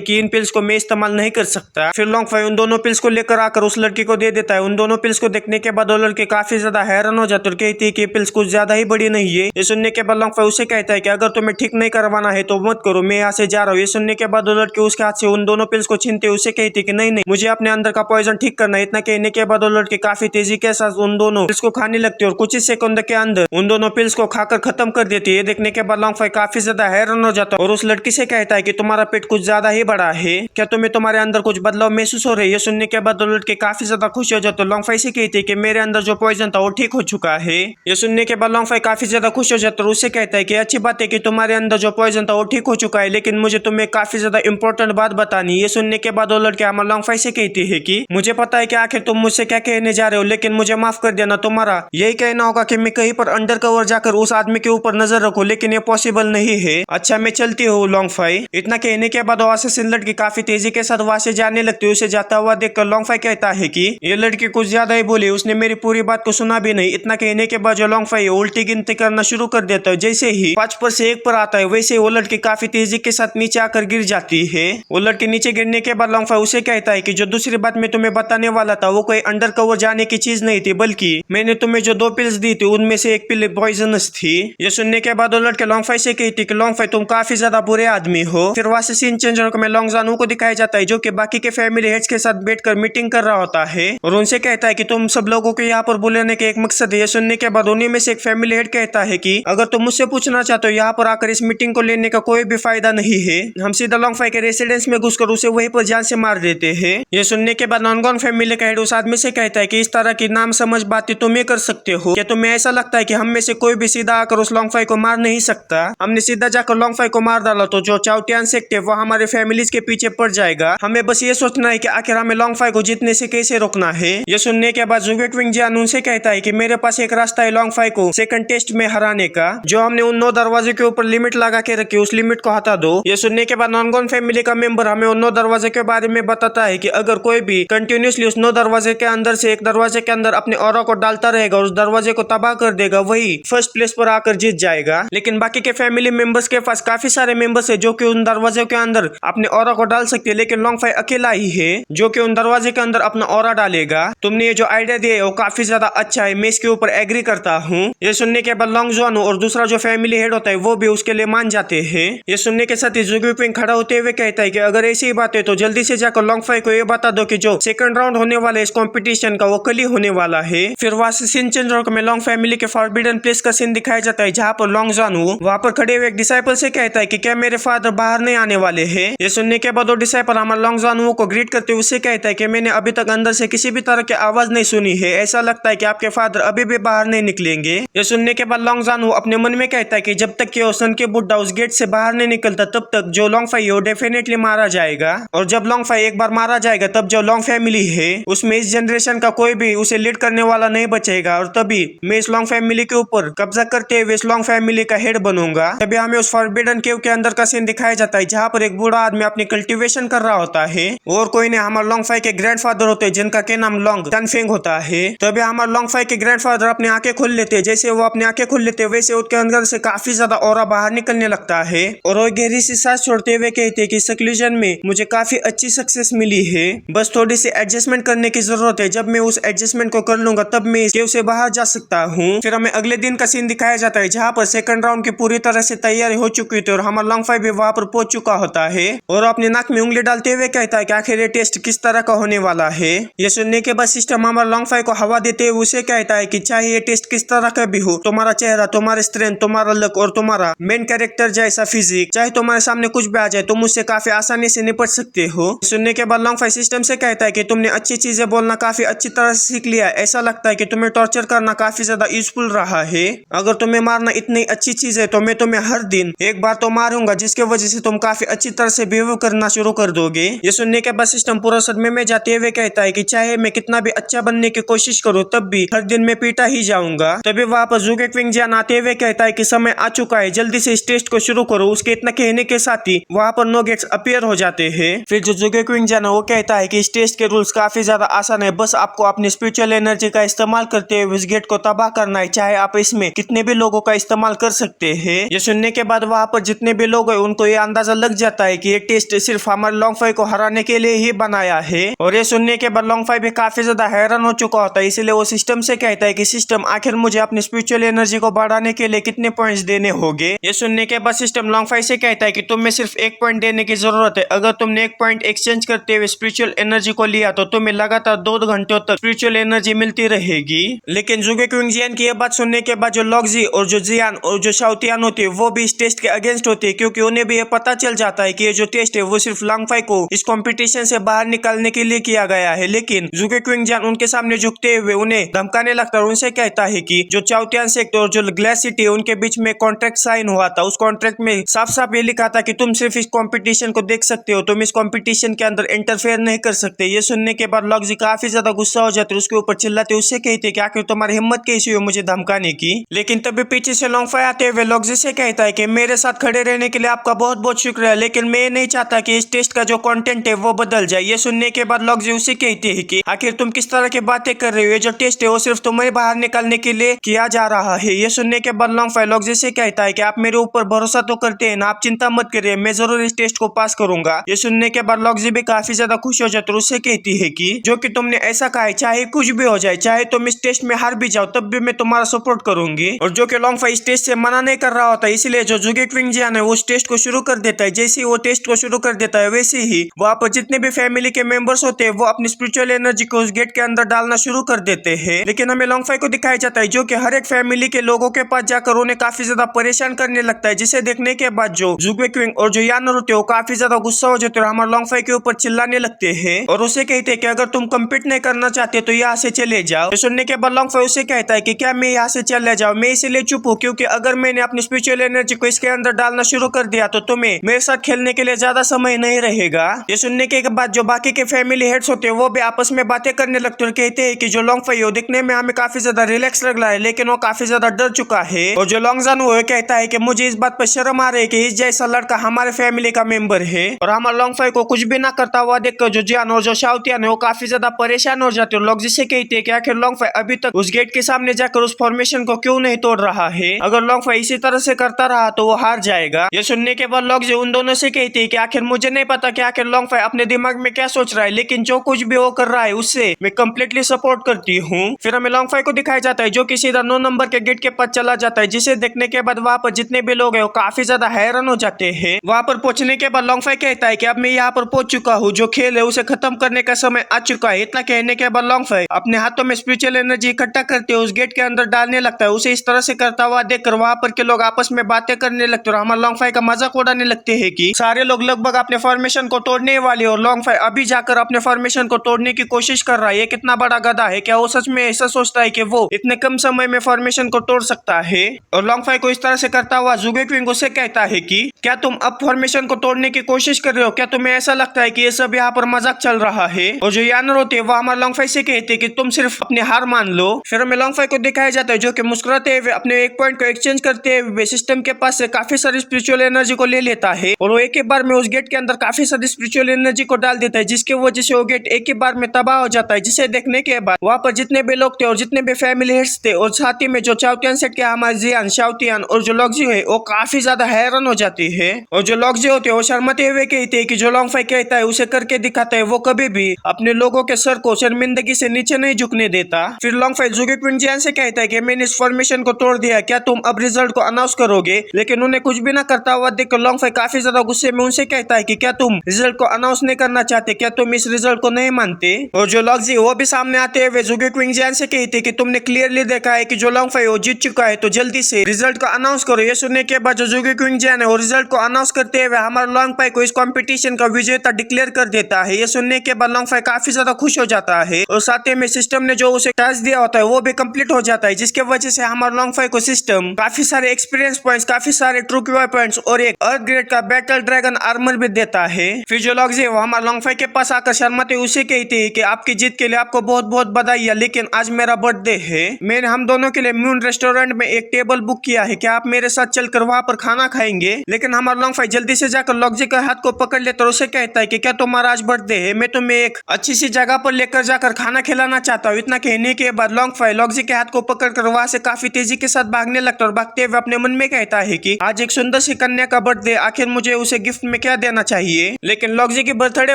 कि इन पिल्स को मैं इस्तेमाल नहीं कर सकता। फिर लॉन्ग फाई उन दोनों पिल्स को लेकर आकर उस लड़की को दे देता है। उन दोनों पिल्स को देखने के बाद वो लड़की काफी ज्यादा हैरान हो जाती है और कहती है कि पिल्स कुछ ज्यादा ही बड़ी नहीं है। ये सुनने के बाद लॉन्ग फाई उसे कहता है कि अगर तुम्हें ठीक नहीं करवाना है तो मत करो, मैं यहाँ से जा रहा हूँ। ये सुनने के बाद वो लड़की उसके हाथ से उन दोनों पिल्स को छीनते उसे कहती है कि नहीं नहीं मुझे अपने अंदर का पॉइजन ठीक करना है। इतना कहने के बाद वो लड़की काफी तेजी के साथ उन दोनों पिल्स को खाने लगती है और कुछ ही सेकंड के अंदर उन दोनों पिल्स को खाकर खत्म कर देती है। ये देखने के बाद लॉन्ग फाई काफी ज्यादा हैरान हो जाता है और उस लड़की से कहता है कि तुम्हारा पेट कुछ ज्यादा ही बड़ा है, क्या तुम्हें तुम्हारे अंदर कुछ बदलाव महसूस हो रही ये सुनने के बाद वो लड़के काफी ज्यादा खुश हो जाते। लॉन्ग फाई से कहते हैं कि मेरे अंदर जो पॉइजन था वो ठीक हो चुका है। ये सुनने के बाद लॉन्ग फाई काफी ज्यादा खुश हो जाता है और उससे कहता है कि अच्छी बात है कि तुम्हारे अंदर जो पॉइजन था वो ठीक हो चुका है, लेकिन मुझे तुम्हें काफी ज्यादा इंपॉर्टेंट बात बतानी। ये सुनने के बाद वो लड़के हमारे लॉन्ग फाई से कहते हैं कि मुझे पता है कि आखिर तुम मुझसे क्या कहने जा रहे हो, लेकिन मुझे माफ कर देना। तुम्हारा यही कहना होगा कि मैं कहीं पर अंडर कवर जाकर उस आदमी के ऊपर नजर रखूं, लेकिन ये पॉसिबल नहीं है। अच्छा मैं चलती हूँ लॉन्ग फाई। इतना कहने के बाद असैसिन लड़की काफी तेजी के साथ वहां से जाने लगती है। उसे जाता हुआ देखकर लॉन्ग फाई कहता है कि ये लड़की कुछ ज्यादा ही बोली, उसने मेरी पूरी बात को सुना भी नहीं। इतना कहने के बाद जो लॉन्ग फाई उल्टी गिनती करना शुरू कर देता है। जैसे ही 5 पर से 1 पर आता है वैसे वो लड़की काफी तेजी के साथ नीचे आकर गिर जाती है। वो लड़की नीचे गिरने के बाद लॉन्ग फाई उसे कहता है कि जो दूसरी बात मैं तुम्हें बताने वाला था वो कोई अंडर कवर जाने की चीज नहीं थी, बल्कि मैंने तुम्हें जो 2 पिल्स दी थी उनमें से एक पिल पॉइजनस थी। ये सुनने के बाद वो लड़के लॉन्ग फाई से कहती कि लॉन्ग फाई तुम काफी ज्यादा बुरे आदमी हो। फिर वहां से सीन चेंज होकर लॉन्ग जानू को दिखाया जाता है जो कि बाकी के फैमिली हेड्स के साथ बैठकर मीटिंग कर रहा होता है और उनसे कहता है कि तुम सब लोगों को यहाँ पर बुलाने का एक मकसद है। ये सुनने के बाद उन्हीं में से एक फैमिली हेड कहता है कि अगर तुम मुझसे पूछना चाहते हो यहाँ पर आकर इस मीटिंग को लेने का कोई भी फायदा नहीं है, हम सीधा लॉन्ग फाई के रेसिडेंस में घुसकर उसे वहीं पर जान से मार देते हैं। ये सुनने के बाद नॉनगॉन फैमिली का हेड उस आदमी से कहता है कि इस तरह की नाम समझ बातें तुम ये कर सकते हो, क्या तुम्हें ऐसा लगता है कि हम में से कोई भी सीधा आकर उस लॉन्ग फाई को मार नहीं सकता? हमने सीधा जाकर लॉन्ग फाई को मार डाला तो जो चाउटियान सेक्ट है वो हमारे फैमिलीज के पीछे पड़ जाएगा। हमें बस ये सोचना है कि आखिर हमें लॉन्ग फाई को जीतने से कैसे रोकना है। ये सुनने के बाद जुगेट विंग जियान उनसे कहता है कि मेरे पास एक रास्ता है लॉन्ग फाई को सेकंड टेस्ट में हराने का। जो हमने उन 9 दरवाजे के ऊपर लिमिट लगा के रखी उस लिमिट को हटा दो। ये सुनने के बाद नॉनगॉन फैमिली का मेंबर हमें उन 9 दरवाजे के बारे में बताता है कि अगर कोई भी कंटिन्यूसली उस 9 दरवाजे के अंदर से एक दरवाजे के अंदर अपने ऑरा को डालता रहेगा और उस दरवाजे को तबाह कर देगा, वही फर्स्ट प्लेस पर आकर जीत जाएगा। लेकिन बाकी के फैमिली मेंबर्स के पास काफी सारे मेंबर्स है जो कि उन दरवाजे के अंदर अपने ऑरा को डाल सकते हैं, लेकिन लॉन्ग फाई अकेला ही है जो कि उन दरवाजे के अंदर अपना ऑरा डालेगा। तुमने ये जो आइडिया दिया है वो काफी ज्यादा अच्छा है, मैं इसके ऊपर एग्री करता हूँ। ये सुनने के बाद लॉन्ग जुआनो और दूसरा जो फैमिली हेड होता है वो भी उसके लिए मान जाते हैं। ये सुनने के साथ ही जुगुपिंग खड़ा होते हुए कहता है कि अगर ऐसी ही बात है तो जल्दी से जाकर लॉन्ग फाई को ये बता दो कि जो सेकंड राउंड होने वाला है इस कंपटीशन का वो कल ही होने वाला है। फिर वहां से सीन चेंज होकर में लॉन्ग फैमिली के फॉरबिडन प्लेस का सीन दिखाया जाता है जहाँ पर लॉन्ग जानू वहाँ पर खड़े हुए एक डिसाइपल से कहता है कि क्या मेरे फादर बाहर नहीं आने वाले हैं। ये सुनने के बाद वो डिसाइपल हमारे लॉन्ग जानू को ग्रीट करते हुए उससे कहता है कि मैंने अभी तक अंदर से किसी भी तरह की आवाज नहीं सुनी है, ऐसा लगता है कि आपके फादर अभी भी बाहर नहीं निकलेंगे। ये सुनने के बाद लॉन्ग जानू अपने मन में कहता है कि जब तक कि सन के बुड्ढा उस गेट से बाहर नहीं निकलता तब तक जो लॉन्ग फाई है डेफिनेटली मारा जाएगा, और जब लॉन्ग फाई एक बार मारा जाएगा तब जो लॉन्ग फैमिली है उसमें इस जनरेशन का कोई भी उसे लीड करने वाला नहीं बचेगा, और तभी मैं इस लॉन्ग फैमिली के ऊपर कब्जा करते हुए इस लॉन्ग फैमिली का हेड बनूंगा। तभी हमें उस फॉरबिडन केव के अंदर का सीन दिखाया जाता है जहाँ पर एक बूढ़ा आदमी अपनी कल्टीवेशन कर रहा होता है और कोई नहीं हमारे लॉन्ग फाई के ग्रैंडफादर होते हैं जिनका के नाम लॉन्ग टनफेंग होता है। तभी हमारे लॉन्ग फाई के ग्रैंडफादर अपनी आंखें खोल लेते हैं। जैसे वो अपनी आंखें खोल लेते वैसे उसके अंदर से काफी ज्यादा ऑरा बाहर निकलने लगता है और वो गहरी सी सांस छोड़ते हुए कहते हैं कि सक्लूजन में मुझे काफी अच्छी सक्सेस मिली है, बस थोड़ी सी एडजस्टमेंट करने की जरूरत है। जब मैं उस एडजस्टमेंट को कर लूंगा तब मैं इस केव से बाहर जा सकता हूँ। फिर हमें अगले दिन का सीन दिखाया जाता है जहाँ पर सेकंड राउंड की पूरी तरह से तैयारी हो चुकी थी और हमारा लॉन्ग फाई भी वहाँ पर पहुंच चुका होता है और अपने नाक में उंगली डालते हुए कहता है कि आखिर ये टेस्ट किस तरह का होने वाला है। ये सुनने के बाद सिस्टम हमारा लॉन्ग फाई को हवा देते हुए उसे कहता है कि चाहे ये टेस्ट किस तरह का भी हो, तुम्हारा चेहरा, तुम्हारे स्ट्रेंथ, तुम्हारा लक और तुम्हारा मेन कैरेक्टर जैसा फिजिक, चाहे तुम्हारे सामने कुछ भी आ जाए तुम उससे काफी आसानी से निपट सकते हो। सुनने के बाद लॉन्ग फाई सिस्टम से कहता है कि तुमने अच्छी चीजें बोलना काफी अच्छी तरह से सीख लिया है, ऐसा लगता है कि तुम्हें टॉर्चर करना काफी ज्यादा यूजफुल रहा है। अगर तुम्हें मारना इतनी अच्छी चीज है तो मैं तुम्हें हर दिन एक बार तो मारूंगा जिसके वजह से तुम काफी अच्छी तरह से बिहेव करना शुरू कर दोगे। ये सुनने के बाद सिस्टम पूरा सदमे में जाते हुए कहता है कि चाहे मैं कितना भी अच्छा बनने की कोशिश करूं तब भी हर दिन मैं पीटा ही जाऊंगा। तभी वहाँ पर जुगे क्विंग जियान आते हुए कहता है कि समय आ चुका है, जल्दी से इस टेस्ट को शुरू करो। उसके इतना कहने के साथ ही वहाँ पर नो गेट्स अपीयर हो जाते हैं। फिर जो जुगे क्विंग जियान वो कहता है कि इस टेस्ट के रूल्स काफी ज्यादा आसान है, बस आपको अपनी स्पिरिचुअल एनर्जी का इस्तेमाल करते हुए इस गेट को तबाह करना है, चाहे आप इसमें कितने भी लोगों का इस्तेमाल कर सकते हैं। ये सुनने के बाद वहाँ पर जितने भी लोग हैं उनको ये अंदाजा लग जाता है कि ये टेस्ट सिर्फ हमारे लॉन्ग फाई को हराने के लिए ही बनाया है, और ये सुनने के बाद लॉन्ग फाई भी काफी ज्यादा हैरान हो चुका होता है। इसलिए वो सिस्टम से कहता है कि सिस्टम आखिर मुझे अपनी स्पिरिचुअल एनर्जी को बढ़ाने के लिए कितने पॉइंट्स देने होंगे। ये सुनने के बाद सिस्टम लॉन्ग फाई से कहता है कि तुम्हें सिर्फ 1 पॉइंट देने की जरूरत है। अगर तुमने 1 पॉइंट एक्सचेंज करते हुए स्पिरिचुअल एनर्जी को लिया तो तुम्हें लगातार 2 घंटों तक स्पिरिचुअल एनर्जी मिलती रहेगी। लेकिन जुगे क्विंग जियान की यह बात सुनने के बाद जो लॉक्जी और जो जियान और जो शाओतियान होती है वो भी इस टेस्ट के अगेंस्ट होती है, क्योंकि उन्हें भी ये पता चल जाता है कि ये जो टेस्ट है वो सिर्फ लॉन्ग फाई को इस कंपटीशन से बाहर निकालने के लिए किया गया है। लेकिन जुगे क्विंग जियान उनके सामने झुकते हुए उन्हें धमकाने लगता है और उनसे कहता है कि जो चाओटियान सेक्टर और जो ग्लेस सिटी है उनके बीच में कॉन्ट्रैक्ट साइन हुआ था, उस कॉन्ट्रैक्ट में साफ साफ ये लिखा था कि तुम सिर्फ इस कंपटीशन को देख सकते हो, तुम इस कंपटीशन के अंदर इंटरफेयर नहीं कर सकते। ये सुनने के बाद लॉक्जी काफी ज्यादा गुस्सा हो जाते, उसके ऊपर चिल्लाते, उससे कहते कि आखिर तुम्हारी हिम्मत कैसी हो मुझे धमकाने की। लेकिन तभी पीछे से लॉन्गफाई आते हुए लॉक्जी से कहता है कि मेरे साथ खड़े रहने के लिए आपका बहुत बहुत शुक्रिया, लेकिन मैं नहीं चाहता कि इस टेस्ट का जो कंटेंट है वो बदल जाए। ये सुनने के बाद लॉक्जी उसे कहती है कि आखिर तुम किस तरह की बातें कर रहे हो, ये जो टेस्ट है वो सिर्फ तुम्हें बाहर निकालने के लिए किया जा रहा है। ये सुनने के बाद लॉन्गफाई लॉक्जी से कहता है कि आप मेरे ऊपर भरोसा तो करते हैं ना, आप चिंता मत करिए, मैं जरूर इस टेस्ट को पास करूंगा। ये सुनने के बाद लॉक्जी भी काफी ज्यादा खुश हो जाती है, उससे कहती है कि जो कि तुमने ऐसा कहा है, चाहे कुछ भी हो जाए, चाहे तुम इस टेस्ट में हार भी जाओ तब भी मैं तुम्हारा सपोर्ट करूंगी। और जो कि लॉन्गफाई इस टेस्ट से मना नहीं कर रहा होता, इसलिए जो जुगे क्विंग जियान है वो उस टेस्ट को शुरू कर देता है। जैसे ही वो टेस्ट को शुरू कर देता है वैसे ही वहाँ पर जितने भी फैमिली के मेंबर्स होते हैं वो अपनी स्पिरिचुअल एनर्जी को उस गेट के अंदर डालना शुरू कर देते हैं। लेकिन हमें लॉन्गफाई को दिखाया जाता है जो कि हर एक फैमिली के लोगों के पास जाकर उन्हें काफी ज्यादा परेशान करने लगता है, जिसे देखने के बाद जो जुगे क्विंग और जो यानर होते हैं वो काफी ज्यादा गुस्सा हो जाते हैं और हमारे लॉन्गफाई के ऊपर चिल्लाने लगते हैं और उसे कहते हैं कि अगर तुम कम्पीट नहीं करना चाहते तो यहाँ से चले जाओ। सुनने के बाद लॉन्गफाई उसे कहता है कि क्या मैं यहाँ से चले जाऊँ, मैं इसीलिए चुप हूँ क्योंकि अगर मैंने अपनी स्पिरिचुअल एनर्जी को इसके अंदर डालना शुरू कर दिया तो तुम्हें मेरे साथ खेलने के लिए ज्यादा समय नहीं रहेगा। ये सुनने के बाद जो बाकी के फैमिली हेड्स होते हैं वो भी आपस में बातें करने लगते हैं और कहते हैं कि जो लॉन्गफाई हो दिखने में हमें काफी ज्यादा रिलैक्स लग रहा है लेकिन वो काफी ज्यादा डर चुका है। और जो लॉन्गजान वो कहता है कि मुझे इस बात पर शर्म आ रही है कि इस जैसा लड़का हमारे फैमिली का मेंबर है। और हमारे लॉन्गफाई को कुछ भी ना करता हुआ देखकर जो जियान और जो शाओटियान है वो काफी ज्यादा परेशान हो जाते हैं। लोग जिसे कहते हैं कि आखिर लॉन्गफाई अभी तक उस गेट के सामने जाकर उस फॉर्मेशन को क्यों नहीं तोड़ रहा है, अगर लॉन्गफाई इसी तरह से करता रहा तो वो हार जाएगा। ये सुनने के बाद लॉन्गजी उन दोनों से कहती है कि आखिर मुझे नहीं पता कि आखिर लॉन्गफाई अपने दिमाग में क्या सोच रहा है, लेकिन जो कुछ भी वो कर रहा है उससे मैं कम्प्लीटली सपोर्ट करती हूँ। फिर हमें लॉन्गफाई को दिखाया जाता है जो कि सीधा 9 नंबर के गेट के पास चला जाता है, जिसे देखने के बाद वहाँ पर जितने भी लोग हैं वो काफी ज्यादा हैरान हो जाते हैं। वहाँ पर पहुंचने के बाद लॉन्गफाई कहता है कि अब मैं यहाँ पर पहुंच चुका हूँ, जो खेल है उसे खत्म करने का समय आ चुका है। इतना कहने के बाद लॉन्गफाई अपने हाथों में स्पिरिचुअल एनर्जी इकट्ठा करते हुए उस गेट के अंदर डालने लगता है। उसे इस तरह से करता हुआ देखकर वहाँ पर के लोग आपस में बातें करने लगते हैं और हमारे लॉन्गफाई का मजाक उड़ाने लगते हैं कि सारे लोग लगभग अपने फॉर्मेशन को तोड़ने वाले और लॉन्गफाई अभी जाकर अपने फॉर्मेशन को तोड़ने की कोशिश कर रहा है। ये कितना बड़ा गधा है, क्या वो सच में ऐसा सोचता है कि वो इतने कम समय में फॉर्मेशन को तोड़ सकता है। और लॉन्गफाई को इस तरह से करता हुआ जुगे क्विंग उसे कहता है कि क्या तुम अब फॉर्मेशन को तोड़ने की कोशिश कर रहे हो, क्या तुम्हें ऐसा लगता है कि ये सब यहाँ पर मजाक चल रहा है। और जो यानर होते हैं वो हमारे लॉन्गफाई से कहते हैं कि तुम सिर्फ अपनी हार मान लो। फिर हमें लॉन्गफाई को दिखाया जाता है जो कि मुस्कुराते हुए अपने एक पॉइंट को एक्सचेंज करते हुए सिस्टम के पास से काफी सारी स्पिरिचुअल एनर्जी को ले लेता है और वो एक ही बार में उस गेट के अंदर काफी सारी स्पिरिचुअल एनर्जी को डाल देता है, जिसकी वजह से वो गेट एक ही बार में तबाह हो जाता है। जिसे देखने के बाद वहाँ पर जितने भी लोग थे और जितने भी फैमिली हेड्स थे और साथ ही में जो चाओटियान सेट के हमारे जियान, शाओटियान और जो लॉक्जी है वो काफी ज्यादा हैरान हो जाती है। और जो लॉक्जी होते हैं वो शर्माते हुए कहते हैं कि जो लॉन्गफाई कहता है उसे करके दिखाता है, वो कभी भी अपने लोगों के सर को शर्मिंदगी से नीचे नहीं झुकने देता। फिर लॉन्गफाई जुगे क्विंग जियान से कहता है कि मैंने इस फॉर्मेशन को तोड़ दिया, क्या तुम अब रिजल्ट को अनाउंस करोगे। लेकिन उन्हें कुछ भी ना करता हुआ देखकर लॉन्गफाई काफी ज्यादा गुस्से में उनसे कहता है कि क्या तुम रिजल्ट को अनाउंस नहीं करना चाहते, क्या तुम इस रिजल्ट को नहीं मानते। और जो लॉक्जी वो भी सामने आते हुए जुगे क्विंग जियान से कहते कि तुमने क्लियरली देखा है कि जो लॉन्गफाई वो जीत चुका है, तो जल्दी से रिजल्ट को अनाउंस करो। ये सुनने के बाद जो जुगे क्विंग जियान है वो रिजल्ट को अनाउंस करते हुए हमारे लॉन्गफाई को इस कॉम्पिटिशन का विजेता डिक्लेयर कर देता है। ये सुनने के बाद लॉन्गफाई काफी ज्यादा खुश हो जाता है और साथ ही में सिस्टम ने जो उसे टास्क दिया होता है वो भी कंप्लीट हो जाता है, जिसके वजह से हमारे लॉन्गफाई को सिस्टम काफी सारे एक्सपीरियंस पॉइंट्स, काफी सारे ट्रू क्यूआई पॉइंट्स और एक अर्थ ग्रेड का बैटल ड्रैगन आर्मर भी देता है। फिर जो लॉक्जी वो हमारे लॉन्गफाई के पास आकर शर्माते उसे कहते हैं कि आपकी जीत के लिए आपको बहुत बहुत बधाई है, लेकिन आज मेरा बर्थडे है। मैंने हम दोनों के लिए मून रेस्टोरेंट में एक टेबल बुक किया है, क्या आप मेरे साथ चलकर वहाँ पर खाना खाएंगे। लेकिन हमारा लॉन्गफाई जल्दी से जाकर लॉक्जी के हाथ को पकड़ लेता और उसे कहता है कि क्या तुम्हारा आज बर्थडे है, मैं तुम्हें एक अच्छी सी जगह पर लेकर जाकर खाना खिलाना चाहता हूँ। इतना कहने के बाद लॉन्गफाई लॉक्जी के हाथ को पकड़कर वहाँ से काफी तेजी के साथ भागने लगता और भागते हुए अपने मन में कहता है कि आज एक सुंदर सी कन्या का बर्थडे, आखिर मुझे उसे गिफ्ट में क्या देना चाहिए। लेकिन लॉक्जी की बर्थडे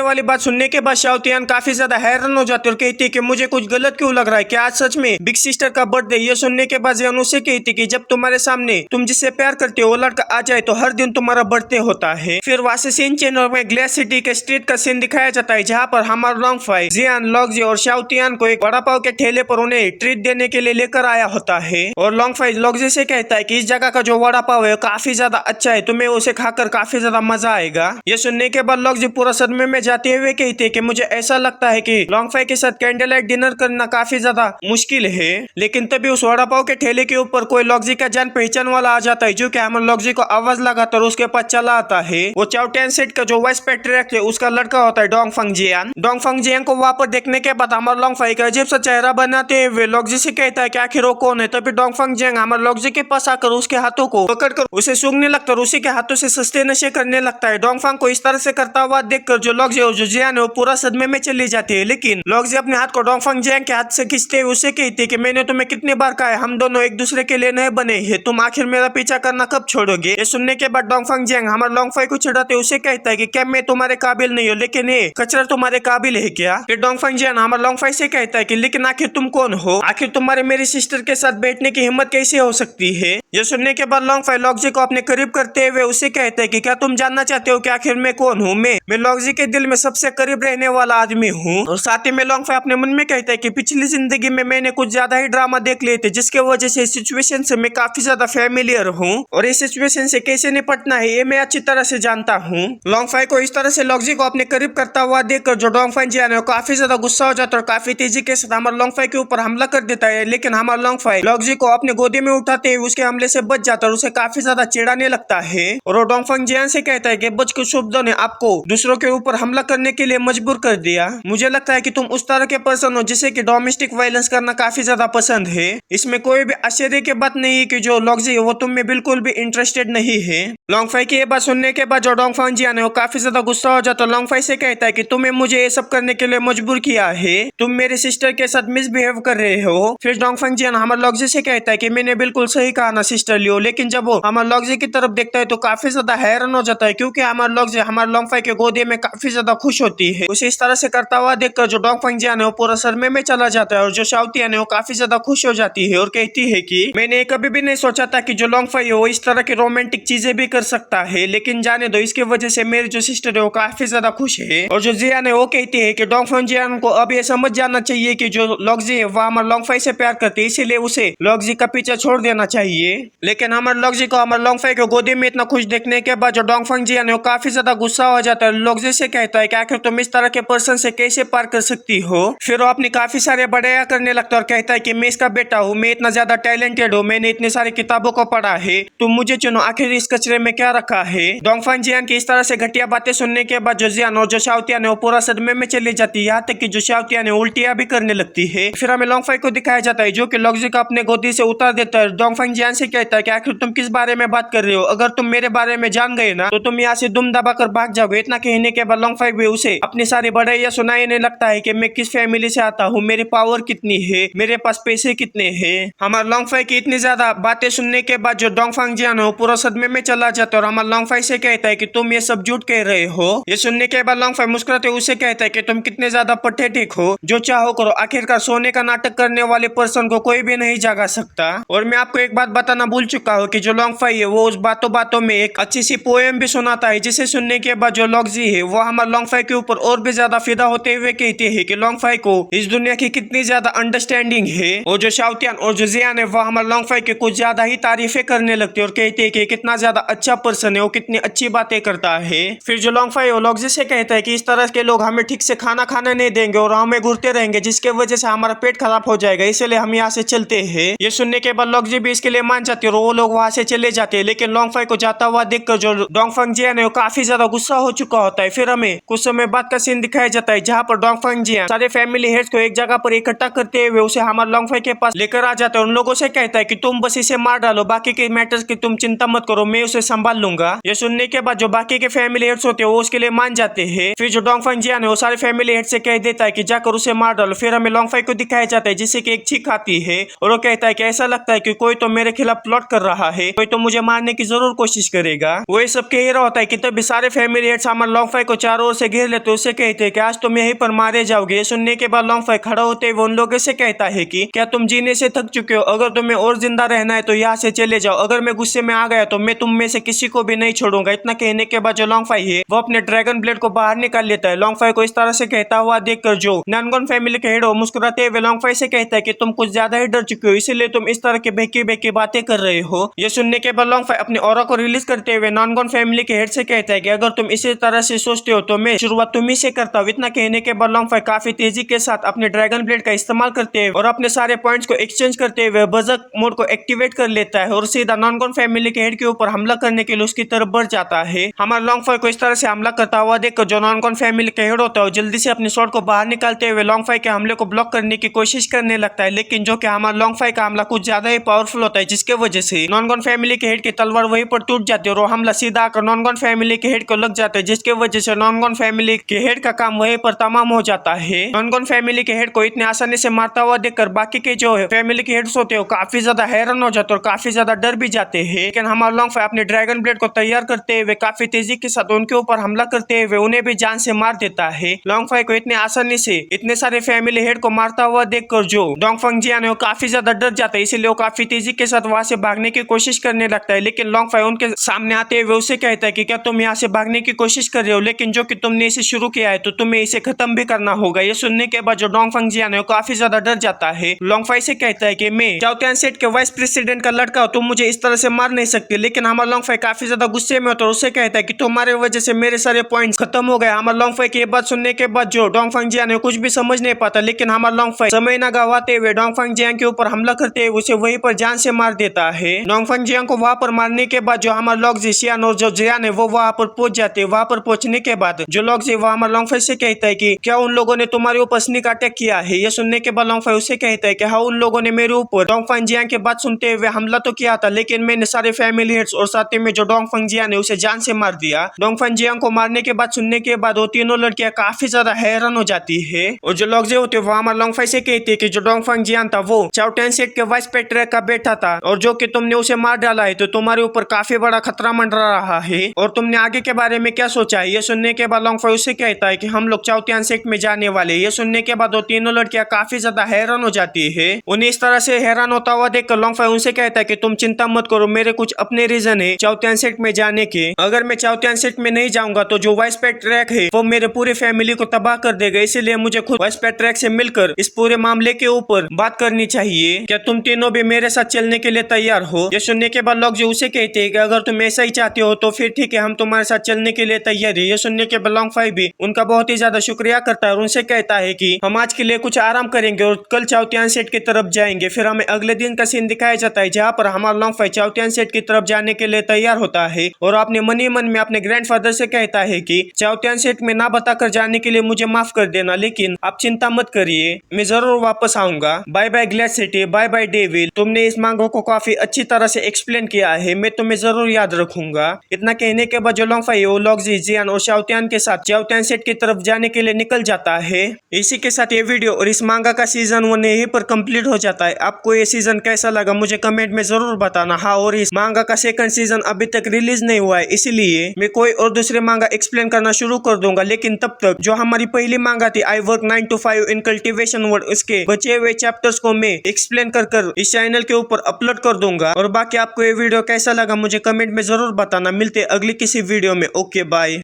वाली बात सुनने के बाद शाओटियान काफी ज्यादा हैरान हो जाती और कहती है कि मुझे कुछ गलत क्यों लग रहा है, क्या आज सच में बिग सिस्टर का बर्थडे। ये सुनने के बाद जियान उसे कहती कि जब तुम्हारे सामने तुम जिससे प्यार करते हो वो लड़का आ जाए तो हर दिन तुम्हारा बर्थडे होता है। फिर वहाँ से सीन चेंज और ग्लेस सिटी के स्ट्रीट का सीन दिखाया जाता है, जहाँ पर हमारा लॉन्गफाई जियान, लॉक्जी और शाओटियान को एक वड़ा पाव के ठेले पर उन्हें ट्रीट देने के लिए लेकर आया होता है। और लॉन्गफाई लॉक्जी से कहता है कि इस जगह का जो वड़ा पाव है काफी ज्यादा अच्छा है, तुम्हें उसे खाकर काफी ज्यादा मजा आएगा। ये सुनने के बाद लॉक्जी पूरा सदमे में जाते हुए कहती है कि मुझे ऐसा लगता है कि लॉन्ग फाई के साथ कैंडल लाइट डिनर करना काफी ज्यादा मुश्किल है। लेकिन तभी उस वड़ा पाव के ठेले के ऊपर कोई लॉक्जी का जान पहचान वाला आ जाता है, जो कि हमर लॉक्जी को आवाज लगाकर उसके पास चला आता है। वो चाउटियन सेट का जो वाइस पेट्रियर्क है उसका लड़का होता है डोंग फंग जियान। डोंग फंग जियान को वहां पर देखने के बाद हमर लॉन्ग फाई का अजीब सा चेहरा बनाते हुए लॉक्जी से कहता है कि आखिर वो कौन है। तभी डोंग फंग जियान हमर लॉक्जी के पास आकर उसके हाथों को पकड़कर उसे सूंघने लगता है और उसी के हाथों से सस्ते नशे करने लगता है। डोंग फंग को इस तरह से करता हुआ देखकर जो लॉक्जी और जो जियान है वो पूरा सदमे में चली जाती है। लेकिन लॉक्जी अपने हाथ को डोंग फंग जियान के हाथ से खींचते हुए उसे कहती है कि मैंने तुम्हें कितनी बार कहा है हम दोनों एक दूसरे के लिए नहीं बने हैं, तुम आखिर मेरा पीछा करना कब छोड़ोगे। ये सुनने के बाद डोंग फंग जियान हमारे लॉन्ग फाई को चिढ़ाते उसे कहता है कि क्या मैं तुम्हारे काबिल नहीं हूँ, लेकिन ये कचरा तुम्हारे काबिल है क्या। फिर डोंग फंग जियान हमारे लॉन्ग फाई से कहता है कि लेकिन आखिर तुम कौन हो, आखिर तुम्हारे मेरी सिस्टर के साथ बैठने की हिम्मत कैसे हो सकती है। ये सुनने के बाद लॉन्ग फाई लॉक्जी को अपने करीब करते हुए उसे कहता है कि क्या तुम जानना चाहते हो कि आखिर मैं कौन हूँ। मैं लॉक्जी के दिल में सबसे करीब रहने वाला आदमी हूँ। और साथ ही में लॉन्ग फाई अपने मन में कहता है कि पिछली जिंदगी में मैंने कुछ ज्यादा ही ड्रामा देख लिए थे, जिसके वजह से सिचुएशन से मैं काफी ज्यादा फेमिलियर हूँ और इस सिचुएशन से कैसे निपटना है ये मैं अच्छी तरह से जानता हूँ। लॉन्ग फाई को इस तरह से लॉक्जी को अपने करीब करता हुआ देखकर जो डोंग फंग जियान है काफी ज्यादा गुस्सा हो जाता है और काफी तेजी के साथ हमारे लॉन्ग फाई के ऊपर हमला कर देता है। लेकिन हमारा लॉन्ग फाई लॉक्जी को अपने गोदी में उठाते हुए उसके हमले से बच जाता है और उसे काफी ज्यादा चिढ़ाने लगता है और वो डोंग फंग जियान से कहता है कि बचकुछ शब्दों ने आपको दूसरों के ऊपर हमला करने के लिए मजबूर कर दिया। मुझे लगता है कि तुम उस तरह के पर्सन हो जिसे कि डोमेस्टिक वायलेंस करना काफी ज्यादा पसंद है। इसमें कोई भी आश्चर्य की बात नहीं है कि जो लॉक्जी है वो तुम में बिल्कुल भी इंटरेस्टेड नहीं है। लॉन्ग फाई की ये बात सुनने के बाद जो डोंग फंग जियान है वो काफी ज्यादा गुस्सा हो जाता है। लॉन्ग फाई से कहता है कि तुम्हें मुझे ये सब करने के लिए मजबूर किया है, तुम मेरे सिस्टर के साथ मिसबिहेव कर रहे हो। फिर डोंग फंग जियान हमारे लॉक्जी से कहता है कि मैंने बिल्कुल सही कहा ना सिस्टर लियो। लेकिन जब वो हमारे लॉक्जी की तरफ देखता है तो काफी ज्यादा हैरान हो जाता है, क्योंकि हमारे लॉक्जी हमारे लॉन्ग फाई के गोदे में काफी ज्यादा खुश होती है। उसे इस तरह से करता हुआ देखकर जो डोंग फंग जियान है वो पूरा सरमे में चला जाता है और जो शाओटियन है वो काफी ज्यादा खुश हो जाती है और कहती है कि मैंने कभी भी नहीं सोचा था कि जो लॉन्ग फाई है वो इस तरह की रोमांटिक चीजें भी कर सकता है, लेकिन जाने दो, इसकी वजह से मेरी जो सिस्टर है वो काफी ज्यादा खुश है। और जो जियान है वो कहती है कि डोंग फंग जियान को अब ये समझ जाना चाहिए कि जो लॉक्जी है वो हमारे लॉन्ग फाई से प्यार करती है, इसीलिए उसे लॉक्जी का पीछा छोड़ देना चाहिए। लेकिन हमारे लॉक्जी को हमारे लॉन्ग फाई के गोदी में इतना खुश देखने के बाद जो डोंग फंग जियान है वो काफी ज्यादा गुस्सा हो जाता है। लॉक्जी से कहता है कि आखिर तुम इस तरह के पर्सन से कैसे पार कर सकती हो। फिर वो अपनी काफी सारे बड़ाइयां करने लगता है और कहता है कि मैं इसका बेटा हूँ, मैं इतना ज्यादा टैलेंटेड हूँ, मैंने इतनी सारी किताबों को पढ़ा है, तुम मुझे चुनो, आखिर इस कचरे में क्या रखा है। डोंग फंग जियान की इस तरह से घटिया बातें सुनने के बाद जो जियान और जो शाओटियन है वो पूरा सदमे में चली जाती है, यहाँ तक कि जो शाओटियन है उल्टियां भी करने लगती है। फिर हमें लॉन्ग फाई को दिखाया जाता है जो कि लॉक्जी को अपने गोदी से उतार देता है। डोंग फंग जियान से कहता है कि आखिर तुम किस बारे में बात कर रहे हो, अगर तुम मेरे बारे में जान गए ना तो तुम यहाँ से दुम दबा कर भाग जाओगे। इतना कहने के बाद लॉन्ग फाई भी उसे अपनी सारी बड़ाइयां सुनाने लगता है कि मैं किस फैमिली से आता हूँ, मेरी पावर कितनी है, मेरे पास पैसे कितने हैं। हमारे लॉन्ग फाई की इतनी ज्यादा बातें सुनने के बाद जो डोंग फंग जियान है वो पूरा सदमे में चला जाता है और हमारे लॉन्ग फाई से कहता है कि तुम ये सब झूठ कह रहे हो। ये सुनने के बाद लॉन्ग फाई मुस्कुराते उसे कहता है कि तुम कितने ज्यादा पथेटिक हो, जो चाहो करो, आखिरकार सोने का नाटक करने वाले पर्सन को कोई भी नहीं जागा सकता। और मैं आपको एक बात बताना भूल चुका हूँ कि जो लॉन्ग फाई है वो उस बातों बातों में एक अच्छी सी पोएम भी सुनाता है, जिसे सुनने के बाद जो लॉक्जी है वो हमारे लॉन्ग फाई के ऊपर और भी ज्यादा फिदा होते हुए कहते हैं कि लॉन्ग फाई को इस दुनिया की कितनी ज्यादा अंडरस्टैंडिंग है। और जो शाओटियन और जो जियान है वो हमारे लॉन्ग फाई के कुछ ज्यादा ही तारीफें करने लगते हैं और कहते हैं कि कितना ज्यादा अच्छा पर्सन है, वो कितनी अच्छी बातें करता है। फिर जो लॉन्ग फाई है वो लॉक्जी से कहता है कि इस तरह के लोग हमें ठीक से खाना खाने नहीं देंगे और हमें घूरते रहेंगे, जिसके वजह से हमारा पेट खराब हो जाएगा, इसलिए हम यहाँ से चलते हैं। ये सुनने के बाद लॉक्जी भी इसके लिए मान जाती है और वो लोग वहाँ से चले जाते हैं। लेकिन लॉन्ग फाई को जाता हुआ देखकर जो डोंग फंग जियान है वो काफी ज्यादा गुस्सा हो चुका होता है। फिर हमें कुछ समय बाद का सीन दिखाया जाता है जहाँ पर डोंग फंग जियान सारे फैमिली हेड्स को एक जगह पर इकट्ठा करते हुए उसे हमारे लॉन्ग फाई के पास लेकर आ जाता है। उन लोगों से कहता है कि तुम बस इसे मार डालो, बाकी के मैटर्स की तुम चिंता मत करो, मैं उसे संभाल लूंगा। ये सुनने के बाद जो बाकी के फैमिली हेड्स होते हैं वो उसके लिए मान जाते हैं। फिर जो डोंग फंग जियान है वो सारे फैमिली हेड से कह देता है कि जाकर उसे मार डालो। फिर हमें लॉन्ग फाई को दिखाया जाता है जिससे कि एक चीख आती है और वो कहता है कि ऐसा लगता है कि कोई तो मेरे खिलाफ प्लॉट कर रहा है, कोई तो मुझे मारने की जरूर कोशिश करेगा। वो ये सब कह रहा होता है कि तभी सारे फैमिली हेड्स हमारे लॉन्ग फाई को चारों ओर से घेर लेते, उससे कहते हैं कि आज तुम यहीं पर मारे जाओगे। सुनने के बाद लॉन्ग फाई खड़ा होते हुए उन लोगों से कहता है कि क्या तुम जीने से थक चुके हो, अगर तुम्हें और जिंदा रहना है तो यहाँ से चले जाओ, अगर मैं गुस्से में आ गया तो मैं तुम में से किसी को भी नहीं छोड़ूंगा। इतना कहने के बाद जो लॉन्ग फाई है वो अपने ड्रैगन ब्लेड को बाहर निकाल लेता है। लॉन्ग फाई को इस तरह से कहता हुआ देखकर जो ननगोन फैमिली के हेड हो मुस्कुराते हुए लॉन्ग फाई से कहता है कि तुम कुछ ज्यादा ही डर चुके हो, इसीलिए तुम इस तरह की बेकी बेकी बातें कर रहे हो। ये सुनने के बाद लॉन्ग फाई अपनी ऑरा को रिलीज करते हुए नॉनगोन फैमिली के हेड से कहता है कि अगर तुम इसी तरह से सोचते हो तो मैं शुरुआत तुम ही से करता हूँ। इतना कहने के बाद लॉन्ग फाई काफी तेजी के साथ अपने ड्रैगन ब्लेड का इस्तेमाल करते हुए और अपने सारे पॉइंट्स को एक्सचेंज करते हुए बजक मोड को एक्टिवेट कर लेता है और सीधा नॉनगोन फैमिली के हेड के ऊपर हमला करने के लिए उसकी तरफ बढ़ जाता है। हमारा लॉन्ग फाई को इस तरह से हमला करता हुआ देखकर जो नॉनगोन फैमिली के हेड होता है जल्दी से अपने शॉट को बाहर निकालते हुए लॉन्ग फाई के हमले को ब्लॉक करने की कोशिश करने लगता है, लेकिन जो कि हमारा लॉन्ग फाई का हमला कुछ ज्यादा ही पावरफुल होता है, जिसके वजह से नॉनगोन फैमिली के हेड की तलवार वहीं पर टूट जाती है और वो हमला सीधा आकर नॉनगोन फैमिली के हेड को लग जाता है, जिसके वजह से नॉनगोन फैमिली के हेड का काम वहीं पर तमाम हो जाता है। नॉनगोन फैमिली के हेड को इतने आसानी से मारता हुआ देखकर बाकी के जो फैमिली के हेड्स होते हैं काफी ज्यादा हैरान हो जाते और काफी ज्यादा डर भी जाते हैं। लेकिन हमारा लॉन्ग फाई अपने ड्रैगन ब्लेड को तैयार करते हुए काफी तेजी के साथ उनके ऊपर हमला करते हुए उन्हें भी जान से मार देता है। लॉन्ग फाई को इतने आसानी से इतने सारे फैमिली हेड को मारता हुआ देखकर जो डोंगफंग जियान है वो काफी ज्यादा डर जाता है, इसीलिए वो काफी तेजी के साथ वहां से भागने की कोशिश करने लगता है। लेकिन लॉन्ग फाई उनके सामने आते हुए उसे कहता है कि क्या तुम यहाँ से भागने की कोशिश कर रहे हो, लेकिन जो कि तुमने इसे शुरू किया है तो तुम्हें इसे खत्म भी करना होगा। ये सुनने के बाद जो डोंगफंग जियान है वो काफी ज्यादा डर जाता है। लॉन्ग फाई से कहता है कि मैं चाओतियान सेट के वाइस प्रेसिडेंट का लड़का हूं, तुम मुझे इस तरह से मार नहीं सकते। लेकिन हमारा लॉन्ग फाई काफी ज्यादा गुस्से में होता है और उससे कहता है कि तुम्हारे वजह से मेरे सारे पॉइंट्स खत्म हो गए। हमारा लॉन्ग फाई की ये बात सुनने के बाद जो डोंगफंग जियान है कुछ भी समझ नहीं पाता, लेकिन हमारा लॉन्ग फाई समय न गवाते हुए डोंगफंग जियान के ऊपर हमला करते हुए उसे वहीं पर जान से मार देता है। डोंगफंग जियान को वहां पर मारने के बाद जो हमारा लॉन्ग जियान और जो जियान है वो वहां पर पहुंच जाते हैं। वहां पर पहुंचने के बाद जो लॉन्ग जी वो हमारा लॉन्ग फाई से कहता है कि क्या उन लोगों ने तुम्हारे ऊपर स्नीक अटैक किया है। ये सुनने के बाद लॉन्ग फाई उसे कहता है कि हाँ, उन लोगों ने मेरे ऊपर डोंगफंग जियान की बात सुनते हुए हमला तो किया था, लेकिन मैंने सारे फैमिली हेड्स और साथ में जो डोंगफंग जियान है उसे जान से मार दिया। डोंगफंग जियान को मारने के बाद सुनने के बाद वो तीनों लड़कियां काफी ज्यादा हैरान हो जाती है और जो लोग जो होते वो हमारे लॉन्ग फाई से कहते हैं कि जो डोंगफंग जियान था वो चाओटियान सेट के वाइस पेट्रैक का बेटा था और जो कि तुमने उसे मार डाला है तो तुम्हारे ऊपर काफी बड़ा खतरा मंडरा रहा है और तुमने आगे के बारे में क्या सोचा है। ये सुनने के बाद लॉन्ग फाई उसे कहता है कि हम लोग चाओतियान सेट में जाने वाले। ये सुनने के बाद वो तीनों लड़कियां काफी ज्यादा हैरान हो जाती है। उन्हें इस तरह से हैरान होता हुआ देखकर लॉन्ग फाई उनसे कहता है कि तुम चिंता मत करो, मेरे कुछ अपने रीजन है चाओतियान सेट में जाने के। अगर मैं चाओतियान सेट में नहीं जाऊंगा तो जो वाइस पेट्रैक है वो मेरे पूरे फैमिली को तबाह कर देगा, इसलिए मुझे खुद वाइस पेट्रैक से मिलकर इस पूरे मामले के ऊपर बात करनी चाहिए। क्या तुम तीनों भी मेरे साथ चलने के लिए तैयार हो। ये सुनने के बाद लोग जो उसे कहते हैं कि अगर तुम ऐसा ही चाहते हो तो फिर ठीक है, हम तुम्हारे साथ चलने के लिए तैयार है। ये सुनने के बाद लॉन्ग फाई भी उनका बहुत ही ज्यादा शुक्रिया करता है और उनसे कहता है कि हम आज के लिए कुछ आराम करेंगे और कल चाओतियान सेट की तरफ जाएंगे। फिर हमें अगले दिन का सीन दिखाया जाता है जहाँ पर हमारा लॉन्ग फाई चाओतियान सेट की तरफ जाने के लिए तैयार होता है और अपने मन ही मन में अपने ग्रैंडफादर से कहता है कि चाओतियान सेट में ना बताकर जाने के लिए मुझे माफ कर देना, लेकिन आप चिंता मत करिए, मैं जरूर वापस आऊंगा। Bye bye glad city, bye bye devil, तुमने इस मांगो को काफी अच्छी तरह से एक्सप्लेन किया है, मैं तुम्हें जरूर याद रखूंगा। इतना कहने के बाद जो लॉन्ग फाई वो लॉन्ग जियान और चाओतियान के साथ चाओतियान सेट की तरफ जाने के लिए निकल जाता है। इसी के साथ ये वीडियो और इस मांगा का सीजन 1 यहीं पर कंप्लीट हो जाता है। आपको ये सीजन कैसा लगा मुझे कमेंट में जरूर बताना। हाँ, और इस मांगा का सेकंड सीजन अभी तक रिलीज नहीं हुआ है, इसीलिए मैं कोई और दूसरे मांगा एक्सप्लेन करना शुरू कर दूंगा, लेकिन तब तक जो हमारी पहली मांगा थी I work 9 to 5 in cultivation world, उसके बचे हुए चैप्टर्स को मैं एक्सप्लेन कर इस चैनल के ऊपर अपलोड कर दूंगा। और बाकी आपको ये वीडियो कैसा लगा मुझे कमेंट में जरूर बताना। मिलते अगली किसी वीडियो में। Okay bye.